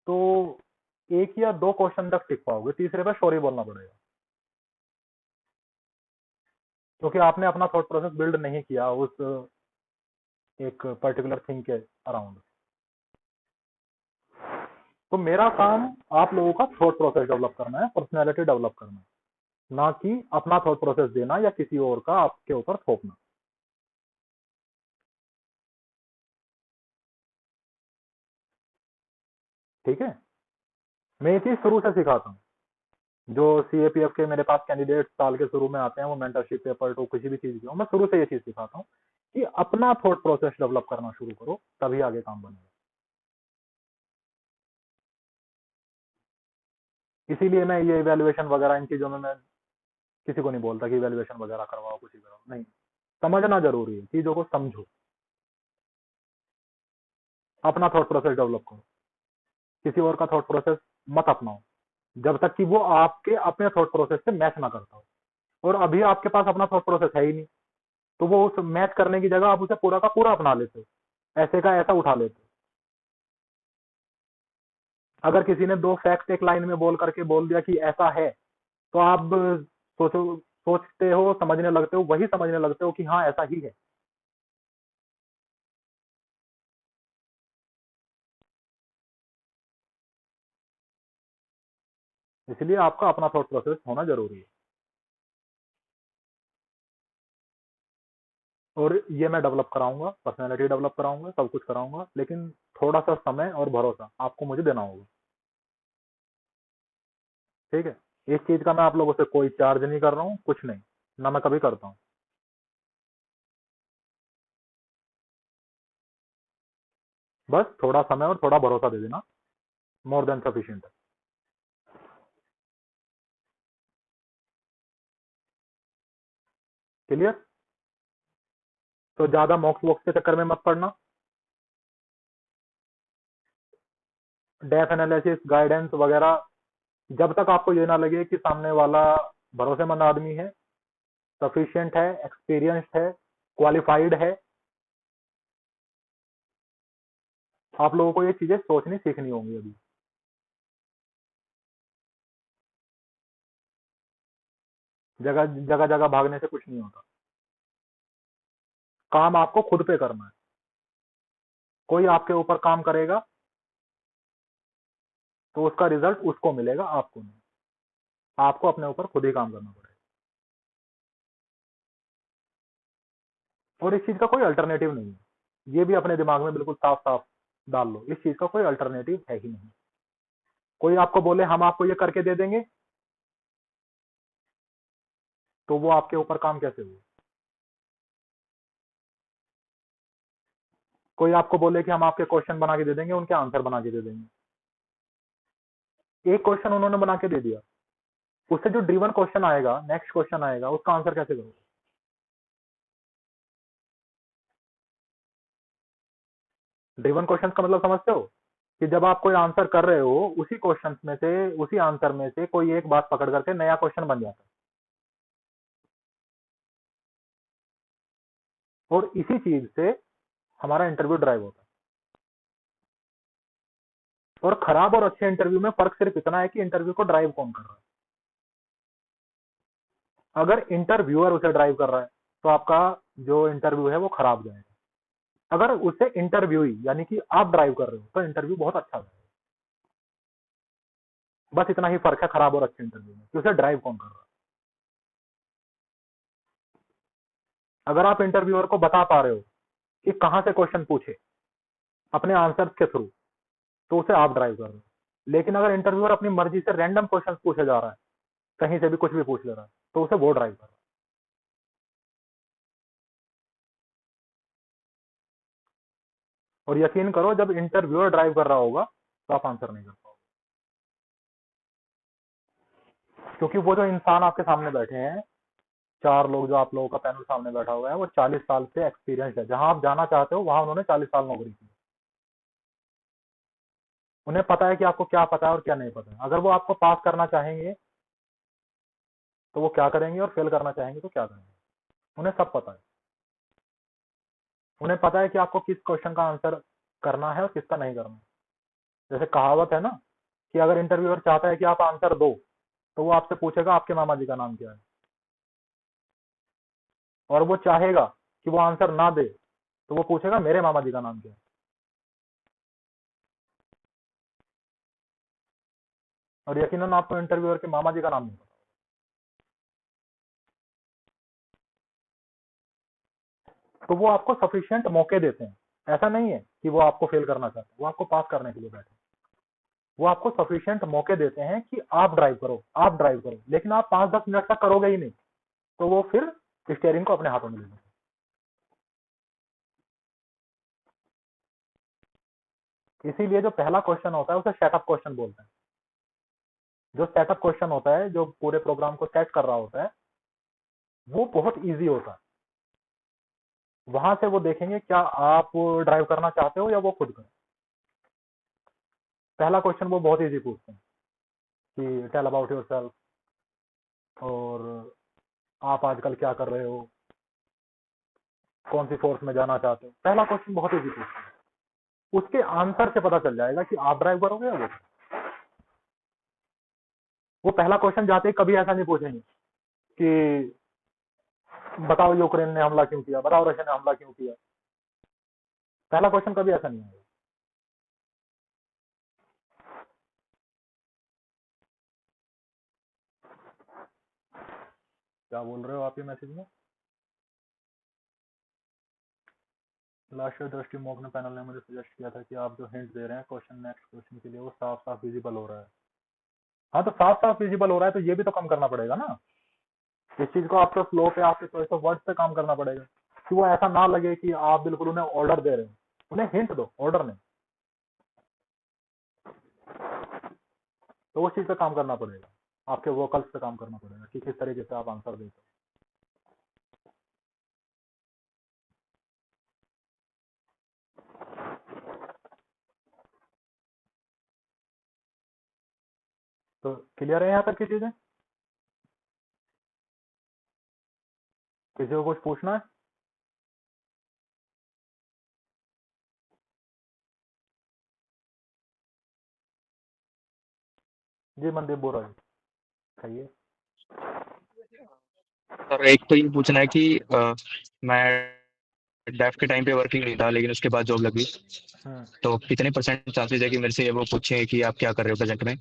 तो एक या दो क्वेश्चन तक टिक पाओगे, तीसरे पे सॉरी बोलना पड़ेगा, क्योंकि आपने अपना थॉट प्रोसेस बिल्ड नहीं किया उस एक पर्टिकुलर थिंग के अराउंड। तो मेरा काम आप लोगों का थॉट प्रोसेस डेवलप करना है, पर्सनैलिटी डेवलप करना है, ना कि अपना थॉट प्रोसेस देना या किसी और का आपके ऊपर थोपना। ठीक है, मैं ये चीज शुरू से सिखाता हूँ। जो सीएपीएफ के मेरे पास कैंडिडेट साल के शुरू में आते हैं, वो मेंटरशिप पेपर तो किसी भी चीज की हो, मैं शुरू से ये चीज सिखाता हूँ कि अपना थॉट प्रोसेस डेवलप करना शुरू करो, तभी आगे काम बनेगा। इसीलिए मैं ये इवेल्युएशन वगैरह इन चीजों में मैं किसी को नहीं बोलता कि इवेल्युएशन वगैरह करवाओ, कुछ ही कराओ, नहीं। समझना जरूरी है, चीजों को समझो, अपना थॉट प्रोसेस डेवलप करो, किसी और का थॉट प्रोसेस मत अपनाओ जब तक कि वो आपके अपने थॉट प्रोसेस से मैच ना करता हो। और अभी आपके पास अपना थॉट प्रोसेस है ही नहीं, तो वो उस मैच करने की जगह आप उसे पूरा का पूरा अपना लेते हो, ऐसे का ऐसा उठा लेते हो। अगर किसी ने दो फैक्ट एक लाइन में बोल करके बोल दिया कि ऐसा है, तो आप सोचते हो, समझने लगते हो, वही समझने लगते हो कि हाँ ऐसा ही है। इसलिए आपका अपना थॉट प्रोसेस होना जरूरी है, और ये मैं डेवलप कराऊंगा, पर्सनैलिटी डेवलप कराऊंगा, सब कुछ कराऊंगा, लेकिन थोड़ा सा समय और भरोसा आपको मुझे देना होगा। ठीक है, इस चीज का मैं आप लोगों से कोई चार्ज नहीं कर रहा हूँ, कुछ नहीं, ना मैं कभी करता हूँ। बस थोड़ा समय और थोड़ा भरोसा दे देना, मोर देन सफिशिएंट है। क्लियर? तो ज्यादा मॉक्स वॉक्स के चक्कर में मत पड़ना। डेफ एनालिसिस, गाइडेंस वगैरह, जब तक आपको ये ना लगे कि सामने वाला भरोसेमंद आदमी है, सफिशिएंट है, एक्सपीरियंस्ड है, क्वालिफाइड है, आप लोगों को ये चीजें सोचनी सीखनी होंगी अभी। जगह जगह जगह भागने से कुछ नहीं होता। काम आपको खुद पे करना है। कोई आपके ऊपर काम करेगा तो उसका रिजल्ट उसको मिलेगा, आपको नहीं। आपको अपने ऊपर खुद ही काम करना पड़ेगा। और इस चीज का कोई अल्टरनेटिव नहीं है। ये भी अपने दिमाग में बिल्कुल साफ साफ डाल लो, इस चीज का कोई अल्टरनेटिव है ही नहीं। कोई आपको बोले हम आपको ये करके दे देंगे, तो वो आपके ऊपर काम कैसे हुआ? कोई आपको बोले कि हम आपके क्वेश्चन बना के दे देंगे, उनके आंसर बना के दे देंगे। एक क्वेश्चन उन्होंने बना के दे दिया, उससे जो ड्रिवन क्वेश्चन आएगा, नेक्स्ट क्वेश्चन आएगा, उसका आंसर कैसे करोगे? ड्रिवन क्वेश्चन का मतलब समझते हो कि जब आप कोई आंसर कर रहे हो, उसी क्वेश्चन में से, उसी आंसर में से कोई एक बात पकड़ करके नया क्वेश्चन बन जाता है। और इसी चीज से हमारा इंटरव्यू ड्राइव होता है। और खराब और अच्छे इंटरव्यू में फर्क सिर्फ इतना है कि इंटरव्यू को ड्राइव कौन कर रहा है। अगर इंटरव्यूअर उसे ड्राइव कर रहा है तो आपका जो इंटरव्यू है वो खराब जाएगा। अगर उसे इंटरव्यूई यानी कि आप ड्राइव कर रहे हो तो इंटरव्यू बहुत अच्छा जाएगा। बस इतना ही फर्क है खराब और अच्छे इंटरव्यू में, कि उसे ड्राइव कौन कर रहा है। अगर आप इंटरव्यूअर को बता पा रहे हो कि कहां से क्वेश्चन पूछे अपने आंसर के थ्रू, तो उसे आप ड्राइव कर रहे हो। लेकिन अगर इंटरव्यूअर अपनी मर्जी से रैंडम क्वेश्चन पूछे जा रहा है, कहीं से भी कुछ भी पूछ ले रहा है, तो उसे वो ड्राइव कर रहा है। और यकीन करो, जब इंटरव्यूअर ड्राइव कर रहा होगा तो आप आंसर नहीं कर पाओगे, क्योंकि वो जो इंसान आपके सामने बैठे हैं, 4 लोग जो आप लोगों का पैनल सामने बैठा हुआ है, वो 40 साल से एक्सपीरियंस है। जहां आप जाना चाहते हो वहां उन्होंने 40 साल नौकरी की। उन्हें पता है कि आपको क्या पता है और क्या नहीं पता है। अगर वो आपको पास करना चाहेंगे तो वो क्या करेंगे, और फेल करना चाहेंगे तो क्या करेंगे, उन्हें सब पता है। उन्हें पता है कि आपको किस क्वेश्चन का आंसर करना है और किसका नहीं करना है। जैसे कहावत है ना, कि अगर इंटरव्यूअर चाहता है कि आप आंसर दो, तो वो आपसे पूछेगा आपके मामा जी का नाम क्या है। और वो चाहेगा कि वो आंसर ना दे, तो वो पूछेगा मेरे मामा जी का नाम क्या है। और यकीनन आपको इंटरव्यूअर के मामा जी का नाम नहीं पता, तो वो आपको सफिशिएंट मौके देते हैं। ऐसा नहीं है कि वो आपको फेल करना चाहते हैं, वो आपको पास करने के लिए बैठे हैं। वो आपको सफिशिएंट मौके देते हैं कि आप ड्राइव करो, आप ड्राइव करो। लेकिन आप 5-10 मिनट तक करोगे ही नहीं, तो वो फिर स्टीयरिंग को अपने हाथों में ले लेंगे। इसीलिए जो पहला क्वेश्चन होता है उसे सेटअप क्वेश्चन बोलते हैं। जो सेटअप क्वेश्चन होता है, जो पूरे प्रोग्राम को सेट कर रहा होता है, वो बहुत इजी होता है। वहां से वो देखेंगे क्या आप ड्राइव करना चाहते हो या वो खुद करें। पहला क्वेश्चन वो बहुत इजी पूछते हैं कि टेल अबाउट योरसेल्फ, और आप आजकल क्या कर रहे हो, कौन सी फोर्स में जाना चाहते हो। पहला क्वेश्चन बहुत इजी पूछते हैं। उसके आंसर से पता चल जाएगा कि आप ड्राइव करोगे या वो पहला क्वेश्चन जाते ही कभी ऐसा नहीं पूछेंगे कि बताओ यूक्रेन ने हमला क्यों किया, बताओ रशिया ने हमला क्यों किया। पहला क्वेश्चन कभी ऐसा नहीं आएगा। क्या बोल रहे हो आप ये मैसेज में? लास्ट ईयर दृष्टि मोक ने पैनल ने मुझे सजेस्ट किया था कि आप जो हिंट दे रहे हैं क्वेश्चन नेक्स्ट क्वेश्चन के लिए, वो साफ साफ विजिबल हो रहा है। हाँ, तो साफ साफ विजिबल हो रहा है तो ये भी तो कम करना पड़ेगा ना। इस चीज को आपके फ्लो पे, आपके चॉइस ऑफ वर्ड्स पे काम करना पड़ेगा, कि वो ऐसा ना लगे कि आप बिल्कुल उन्हें ऑर्डर दे रहे हो। उन्हें हिंट दो, ऑर्डर नहीं। तो उस चीज़ पे काम करना पड़ेगा, आपके वोकल्स पे काम करना पड़ेगा कि किस तरीके से आप आंसर देते हो। तो क्लियर है यहाँ तक की चीजें? किसी को कुछ पूछना है? जी मनदीप बोल रहा है, कहिए। सर एक तो ये पूछना है कि मैं डेफ के टाइम पे वर्किंग नहीं था लेकिन उसके बाद जॉब लगी, हम्म, तो कितने परसेंट चांसेस है कि मेरे से ये वो पूछे कि आप क्या कर रहे हो प्रेजेंट में,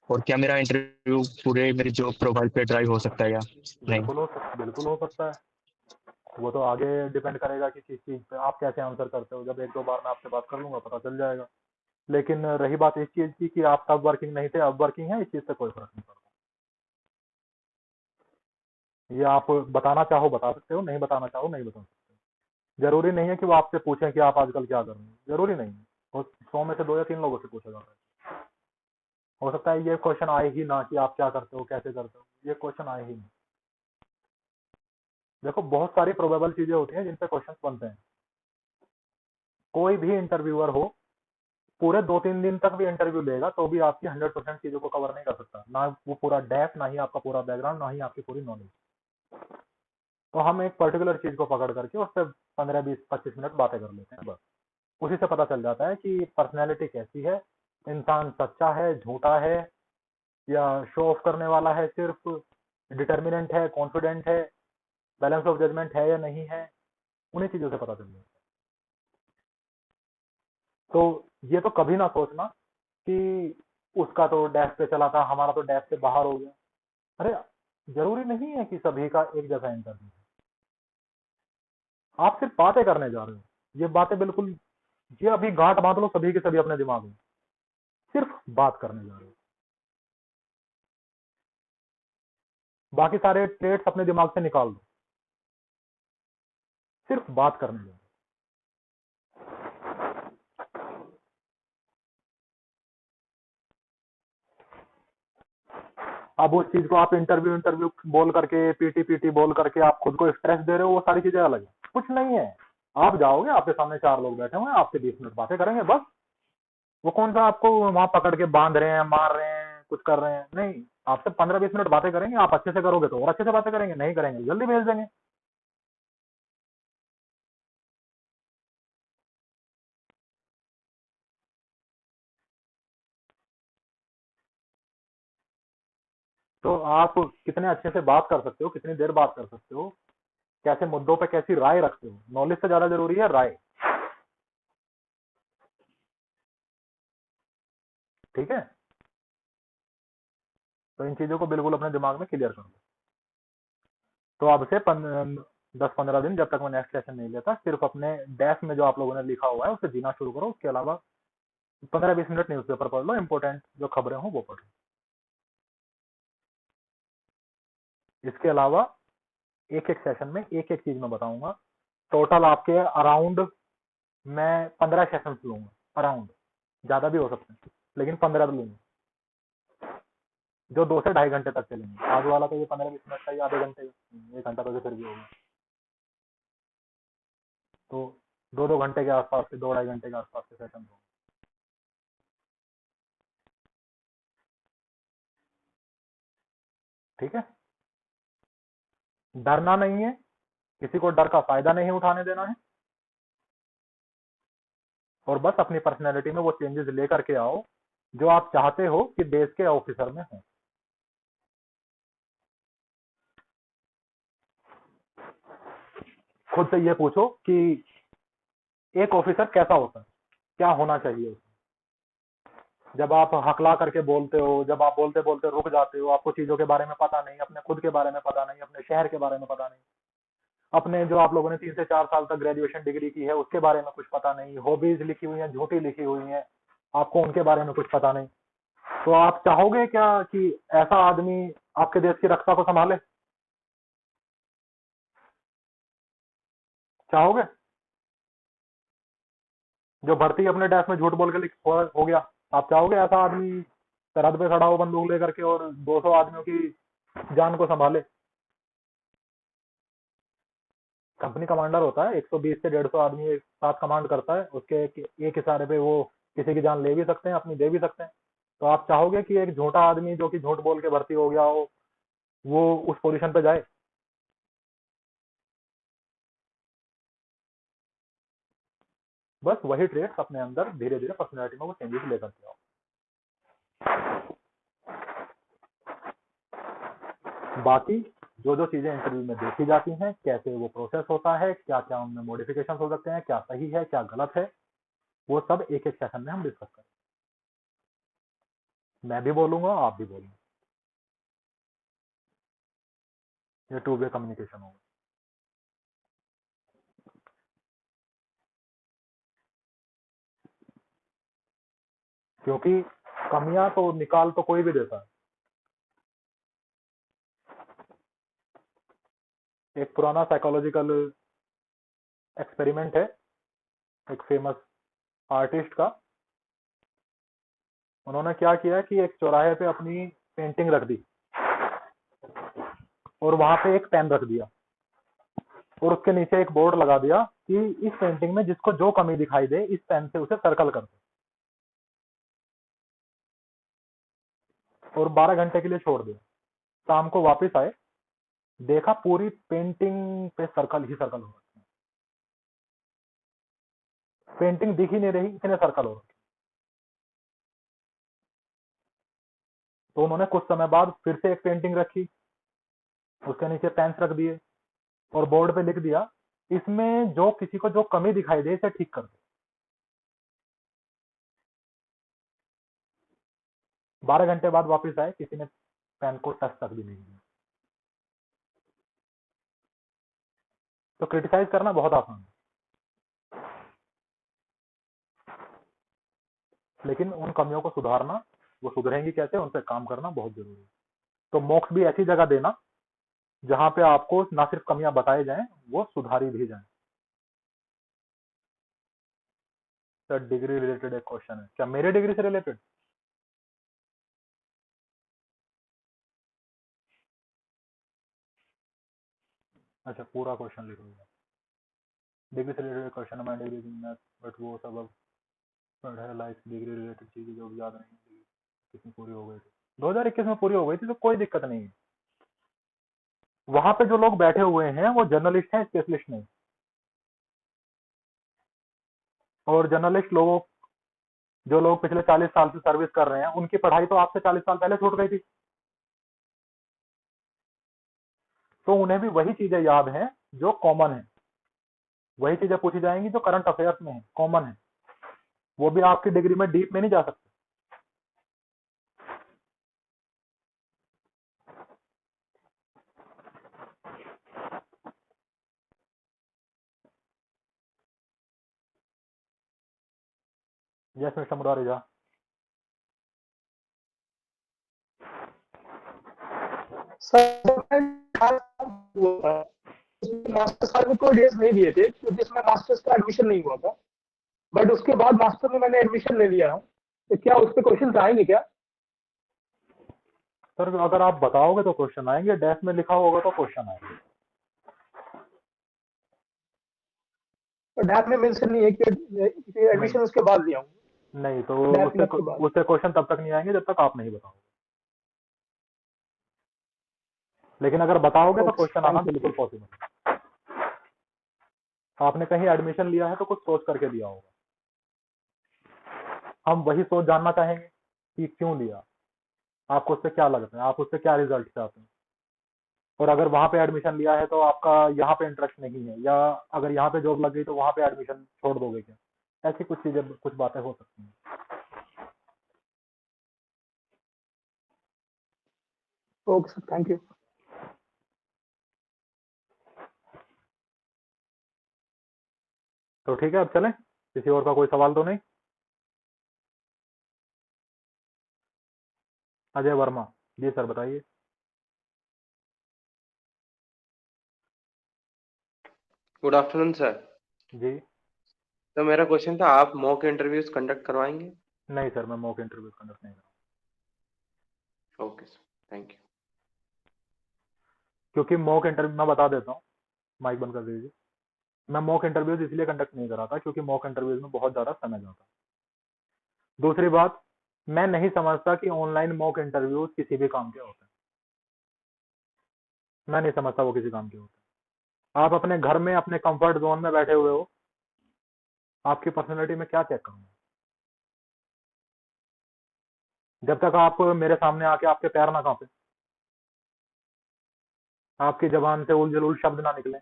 और क्या मेरा इंटरव्यू पूरे मेरी जॉब प्रोफाइल पे ड्राइव हो सकता है या नहीं? बिल्कुल हो सकता है। वो तो आगे डिपेंड करेगा कि किस चीज पे आप कैसे आंसर करते हो। जब एक दो बार मैं आपसे बात कर लूंगा पता चल जाएगा। लेकिन रही बात इस चीज की कि आप तब वर्किंग नहीं थे, अब वर्किंग है, इस चीज से कोई फर्क नहीं पड़ता। ये आप बताना चाहो बता सकते हो, नहीं बताना चाहो नहीं बता सकते। जरूरी नहीं है कि वो आपसे पूछें कि आप आजकल क्या कर रहे हो, जरूरी नहीं है। 100 में से 2 या 3 लोगों से पूछा जाता है। हो सकता है ये क्वेश्चन आए ही ना कि आप क्या करते हो, कैसे करते हो, ये क्वेश्चन आए ही नहीं। देखो बहुत सारी प्रोबेबल चीजें होती हैं जिन पे क्वेश्चन बनते हैं। कोई भी इंटरव्यूअर हो, पूरे 2-3 दिन तक भी इंटरव्यू लेगा तो भी आपकी 100% चीजों को कवर नहीं कर सकता, ना वो पूरा डेप्थ, ना ही आपका पूरा बैकग्राउंड, ना ही आपकी पूरी नॉलेज। तो हम एक पर्टिकुलर चीज को पकड़ करके उस पर 15-20-25 मिनट बातें कर लेते हैं बस। उसी से पता चल जाता है कि पर्सनैलिटी कैसी है, इंसान सच्चा है, झूठा है, या शो ऑफ करने वाला है, सिर्फ डिटर्मिनेंट है, कॉन्फिडेंट है, बैलेंस ऑफ जजमेंट है या नहीं है। उन्हीं चीजों से पता चल जाता है। तो ये तो कभी ना सोचना कि उसका तो डेस्क पे चला था, हमारा तो डेस्क से बाहर हो गया। अरे जरूरी नहीं है कि सभी का एक जैसा इंटरव्यू। आप सिर्फ बातें करने जा रहे हो, ये बातें बिल्कुल, ये अभी गांठ बांध लो सभी के सभी अपने दिमाग में, सिर्फ बात करने जा रहे हो। बाकी सारे ट्रेड्स अपने दिमाग से निकाल दो, सिर्फ बात करने जा रहे हो। अब उस चीज को आप इंटरव्यू इंटरव्यू बोल करके, पीटी पीटी बोल करके आप खुद को स्ट्रेस दे रहे हो, वो सारी चीजें अलग है। कुछ नहीं है, आप जाओगे, आपके सामने 4 लोग बैठे हुए हैं, आपसे 20 मिनट बातें करेंगे बस। वो कौन सा आपको वहां पकड़ के बांध रहे हैं, मार रहे हैं, कुछ कर रहे हैं, नहीं। आपसे 15-20 मिनट बातें करेंगे, आप अच्छे से करोगे तो और अच्छे से बातें करेंगे, नहीं करेंगे जल्दी भेज देंगे। तो आप कितने अच्छे से बात कर सकते हो, कितनी देर बात कर सकते हो, कैसे मुद्दों पे कैसी राय रखते हो, नॉलेज से ज्यादा जरूरी है राय। ठीक है, तो इन चीजों को बिल्कुल अपने दिमाग में क्लियर कर लो। तो अब से 10-15 दिन, जब तक मैं नेक्स्ट सेशन नहीं लेता, सिर्फ अपने डेस्क में जो आप लोगों ने लिखा हुआ है उसे जीना शुरू करो। उसके अलावा 15-20 मिनट न्यूज़पेपर पढ़ लो, इंपॉर्टेंट जो खबरें हो वो पढ़ो। इसके अलावा एक एक सेशन में एक एक चीज मैं बताऊंगा। टोटल आपके अराउंड मैं 15 सेशन लूंगा, अराउंड, ज्यादा भी हो सकते हैं लेकिन 15 लूंगा, जो 2 से 2.5 घंटे तक चलेंगे। आज वाला तो ये 15-20 मिनट का ही, आधे घंटे, 1 घंटा तो फिर भी होगा। तो 2-2 घंटे के आसपास से, 2-2.5 घंटे के आसपास के सेशन होंगे। ठीक है, डरना नहीं है, किसी को डर का फायदा नहीं उठाने देना है, और बस अपनी पर्सनैलिटी में वो चेंजेस लेकर के आओ जो आप चाहते हो कि देश के ऑफिसर में हो। खुद से ये पूछो कि एक ऑफिसर कैसा होता है, क्या होना चाहिए उसे। जब आप हकला करके बोलते हो, जब आप बोलते बोलते रुक जाते हो, आपको चीजों के बारे में पता नहीं, अपने खुद के बारे में पता नहीं, अपने शहर के बारे में पता नहीं, अपने जो आप लोगों ने 3 से 4 साल तक ग्रेजुएशन डिग्री की है उसके बारे में कुछ पता नहीं, हॉबीज लिखी हुई हैं, झूठी लिखी हुई हैं, आपको उनके बारे में कुछ पता नहीं, तो आप चाहोगे क्या कि ऐसा आदमी आपके देश की रक्षा को संभाले? चाहोगे? जो भर्ती अपने डेस्क में झूठ बोल के हो गया, आप चाहोगे ऐसा आदमी सरहद पे खड़ा हो बंदूक लेकर के और 200 आदमियों की जान को संभाले। कंपनी कमांडर होता है, 120 से 150 आदमी एक साथ कमांड करता है, उसके एक इशारे पे वो किसी की जान ले भी सकते हैं, अपनी दे भी सकते हैं। तो आप चाहोगे कि एक झूठा आदमी जो कि झूठ बोल के भर्ती हो गया हो वो उस पोजीशन पे जाए? बस वही ट्रेड्स अपने अंदर धीरे धीरे पर्सनैलिटी में वो चेंजेस लेकर के आओ। बाकी जो जो चीजें इंटरव्यू में देखी जाती हैं, कैसे वो प्रोसेस होता है, क्या क्या उनमें मॉडिफिकेशन हो सकते हैं, क्या सही है क्या गलत है, वो सब एक एक सेशन में हम डिस्कस करें। मैं भी बोलूंगा, आप भी बोलेंगे, ये टू वे कम्युनिकेशन होगा। क्योंकि कमियां तो निकाल तो कोई भी देता है। एक पुराना साइकोलॉजिकल एक्सपेरिमेंट है एक फेमस आर्टिस्ट का। उन्होंने क्या किया कि एक चौराहे पे अपनी पेंटिंग रख दी और वहां पे एक पेन रख दिया और उसके नीचे एक बोर्ड लगा दिया कि इस पेंटिंग में जिसको जो कमी दिखाई दे इस पेन से उसे सर्कल कर दे, और 12 घंटे के लिए छोड़ दिया। शाम को वापस आए, देखा पूरी पेंटिंग पे सर्कल ही सर्कल हो रखे हैं, पेंटिंग दिख ही नहीं रही, इतने सर्कल हो रखे। तो उन्होंने कुछ समय बाद फिर से एक पेंटिंग रखी, उसके नीचे पेन्स रख दिए और बोर्ड पे लिख दिया इसमें जो किसी को जो कमी दिखाई दे इसे ठीक कर दे। 12 घंटे बाद वापस आए, किसी ने पेन को टच तक भी नहीं किया। तो क्रिटिसाइज करना बहुत आसान है, लेकिन उन कमियों को सुधारना, वो सुधरेंगी कैसे, उन पर काम करना बहुत जरूरी है। तो मॉक्स भी ऐसी जगह देना जहां पे आपको ना सिर्फ कमियां बताई जाएं, वो सुधारी भी जाएं। सर डिग्री रिलेटेड एक क्वेश्चन है, क्या मेरे डिग्री से रिलेटेड? अच्छा पूरा क्वेश्चन लिखूंगा। डिग्री से रिलेटेड क्वेश्चन है, my degree in math, but वो सब अब पढ़े लाइक डिग्री रिलेटेड चीजें जो याद नहीं है, कितनी पूरी हो गई थी 2021 में पूरी हो गई थी, तो कोई दिक्कत नहीं है। वहां पे जो लोग बैठे हुए हैं वो जर्नलिस्ट हैं, स्पेशलिस्ट नहीं। और जर्नलिस्ट लोगों, जो लोग पिछले 40 साल से सर्विस कर रहे हैं, उनकी पढ़ाई तो आपसे 40 साल पहले छूट गई थी, तो उन्हें भी वही चीजें याद हैं जो कॉमन है, वही चीजें पूछी जाएंगी जो करंट अफेयर्स में है, कॉमन है। वो भी आपकी डिग्री में डीप में नहीं जा सकते। Yes mister Murari Jha. Masters का कोई डेज नहीं दिए थे क्योंकि इसमें मास्टर्स का एडमिशन नहीं हुआ था, बट उसके बाद मास्टर में मैंने एडमिशन ले लिया हूँ। तो क्या उस पर क्वेश्चन आएंगे क्या? सर अगर आप बताओगे तो क्वेश्चन आएंगे, डेस्क में लिखा होगा तो क्वेश्चन आएंगे। तो डैप में मेंशन नहीं है कि एडमिशन उसके बाद लिया हूँ। नहीं, तो उससे उससे क्वेश्चन तब तक नहीं आएंगे जब तक आप नहीं बताओगे, लेकिन अगर बताओगे तो क्वेश्चन आना बिल्कुल पॉसिबल है। आपने कहीं एडमिशन लिया है तो कुछ सोच करके लिया होगा, हम वही सोच जानना चाहेंगे कि क्यों लिया, आपको उससे क्या लगता है, आप उससे क्या रिजल्ट चाहते हैं। और अगर वहां पे एडमिशन लिया है तो आपका यहाँ पे इंटरेस्ट नहीं है, या अगर यहाँ पे जॉब लग गई तो वहां पे एडमिशन छोड़ दोगे क्या, ऐसी कुछ चीजें, कुछ बातें हो सकती हैं। Okay sir, thank you. तो ठीक है, अब चलें, किसी और का कोई सवाल तो नहीं? अजय वर्मा जी सर बताइए। Good afternoon sir. जी तो मेरा क्वेश्चन था, आप मॉक इंटरव्यूज कंडक्ट करवाएंगे? नहीं सर, मैं मॉक इंटरव्यू कंडक्ट नहीं करूँगा। Okay sir, thank you. क्योंकि मॉक इंटरव्यू मैं बता देता हूँ, माइक बंद कर दीजिए। मैं मॉक इंटरव्यूज इसलिए कंडक्ट नहीं कराता क्योंकि मॉक इंटरव्यूज में बहुत ज्यादा समय जाता है। दूसरी बात, मैं नहीं समझता कि ऑनलाइन मॉक इंटरव्यूज किसी भी काम के होते हैं। मैं नहीं समझता वो किसी काम के होते हैं। आप अपने घर में अपने कंफर्ट जोन में बैठे हुए हो, आपकी पर्सनैलिटी में क्या चेक करूंगा? जब तक आप मेरे सामने आके आपके पैर ना कांपे, आपकी जबान से उल जलूल शब्द ना निकले,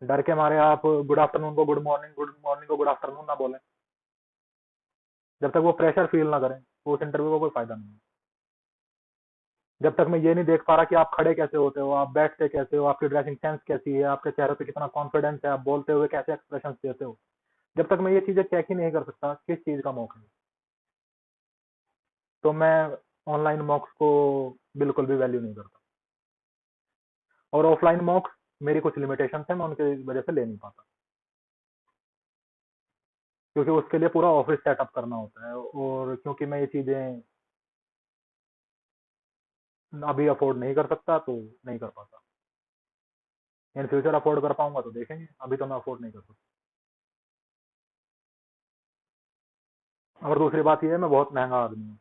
डर के मारे आप गुड आफ्टरनून को गुड मॉर्निंग, गुड मॉर्निंग को गुड आफ्टरनून ना बोलें, जब तक वो प्रेशर फील ना करें, तो उस इंटरव्यू का कोई फायदा नहीं है। जब तक मैं ये नहीं देख पा रहा कि आप खड़े कैसे होते हो, आप बैठते कैसे हो, आपकी ड्रेसिंग सेंस कैसी है, आपके चेहरे पे कितना कॉन्फिडेंस है, आप बोलते हुए कैसे एक्सप्रेशन देते हो, जब तक मैं ये चीजें चेक ही नहीं कर सकता किस चीज का मौका है, तो मैं ऑनलाइन मॉक्स को बिल्कुल भी वैल्यू नहीं करता। और ऑफलाइन मॉक्स मेरी कुछ लिमिटेशन है, मैं उनकी वजह से ले नहीं पाता, क्योंकि उसके लिए पूरा ऑफिस सेटअप करना होता है, और क्योंकि मैं ये चीजें अभी अफोर्ड नहीं कर सकता तो नहीं कर पाता। इन फ्यूचर अफोर्ड कर पाऊंगा तो देखेंगे, अभी तो मैं अफोर्ड नहीं कर सकता। और दूसरी बात यह है, मैं बहुत महंगा आदमी हूँ।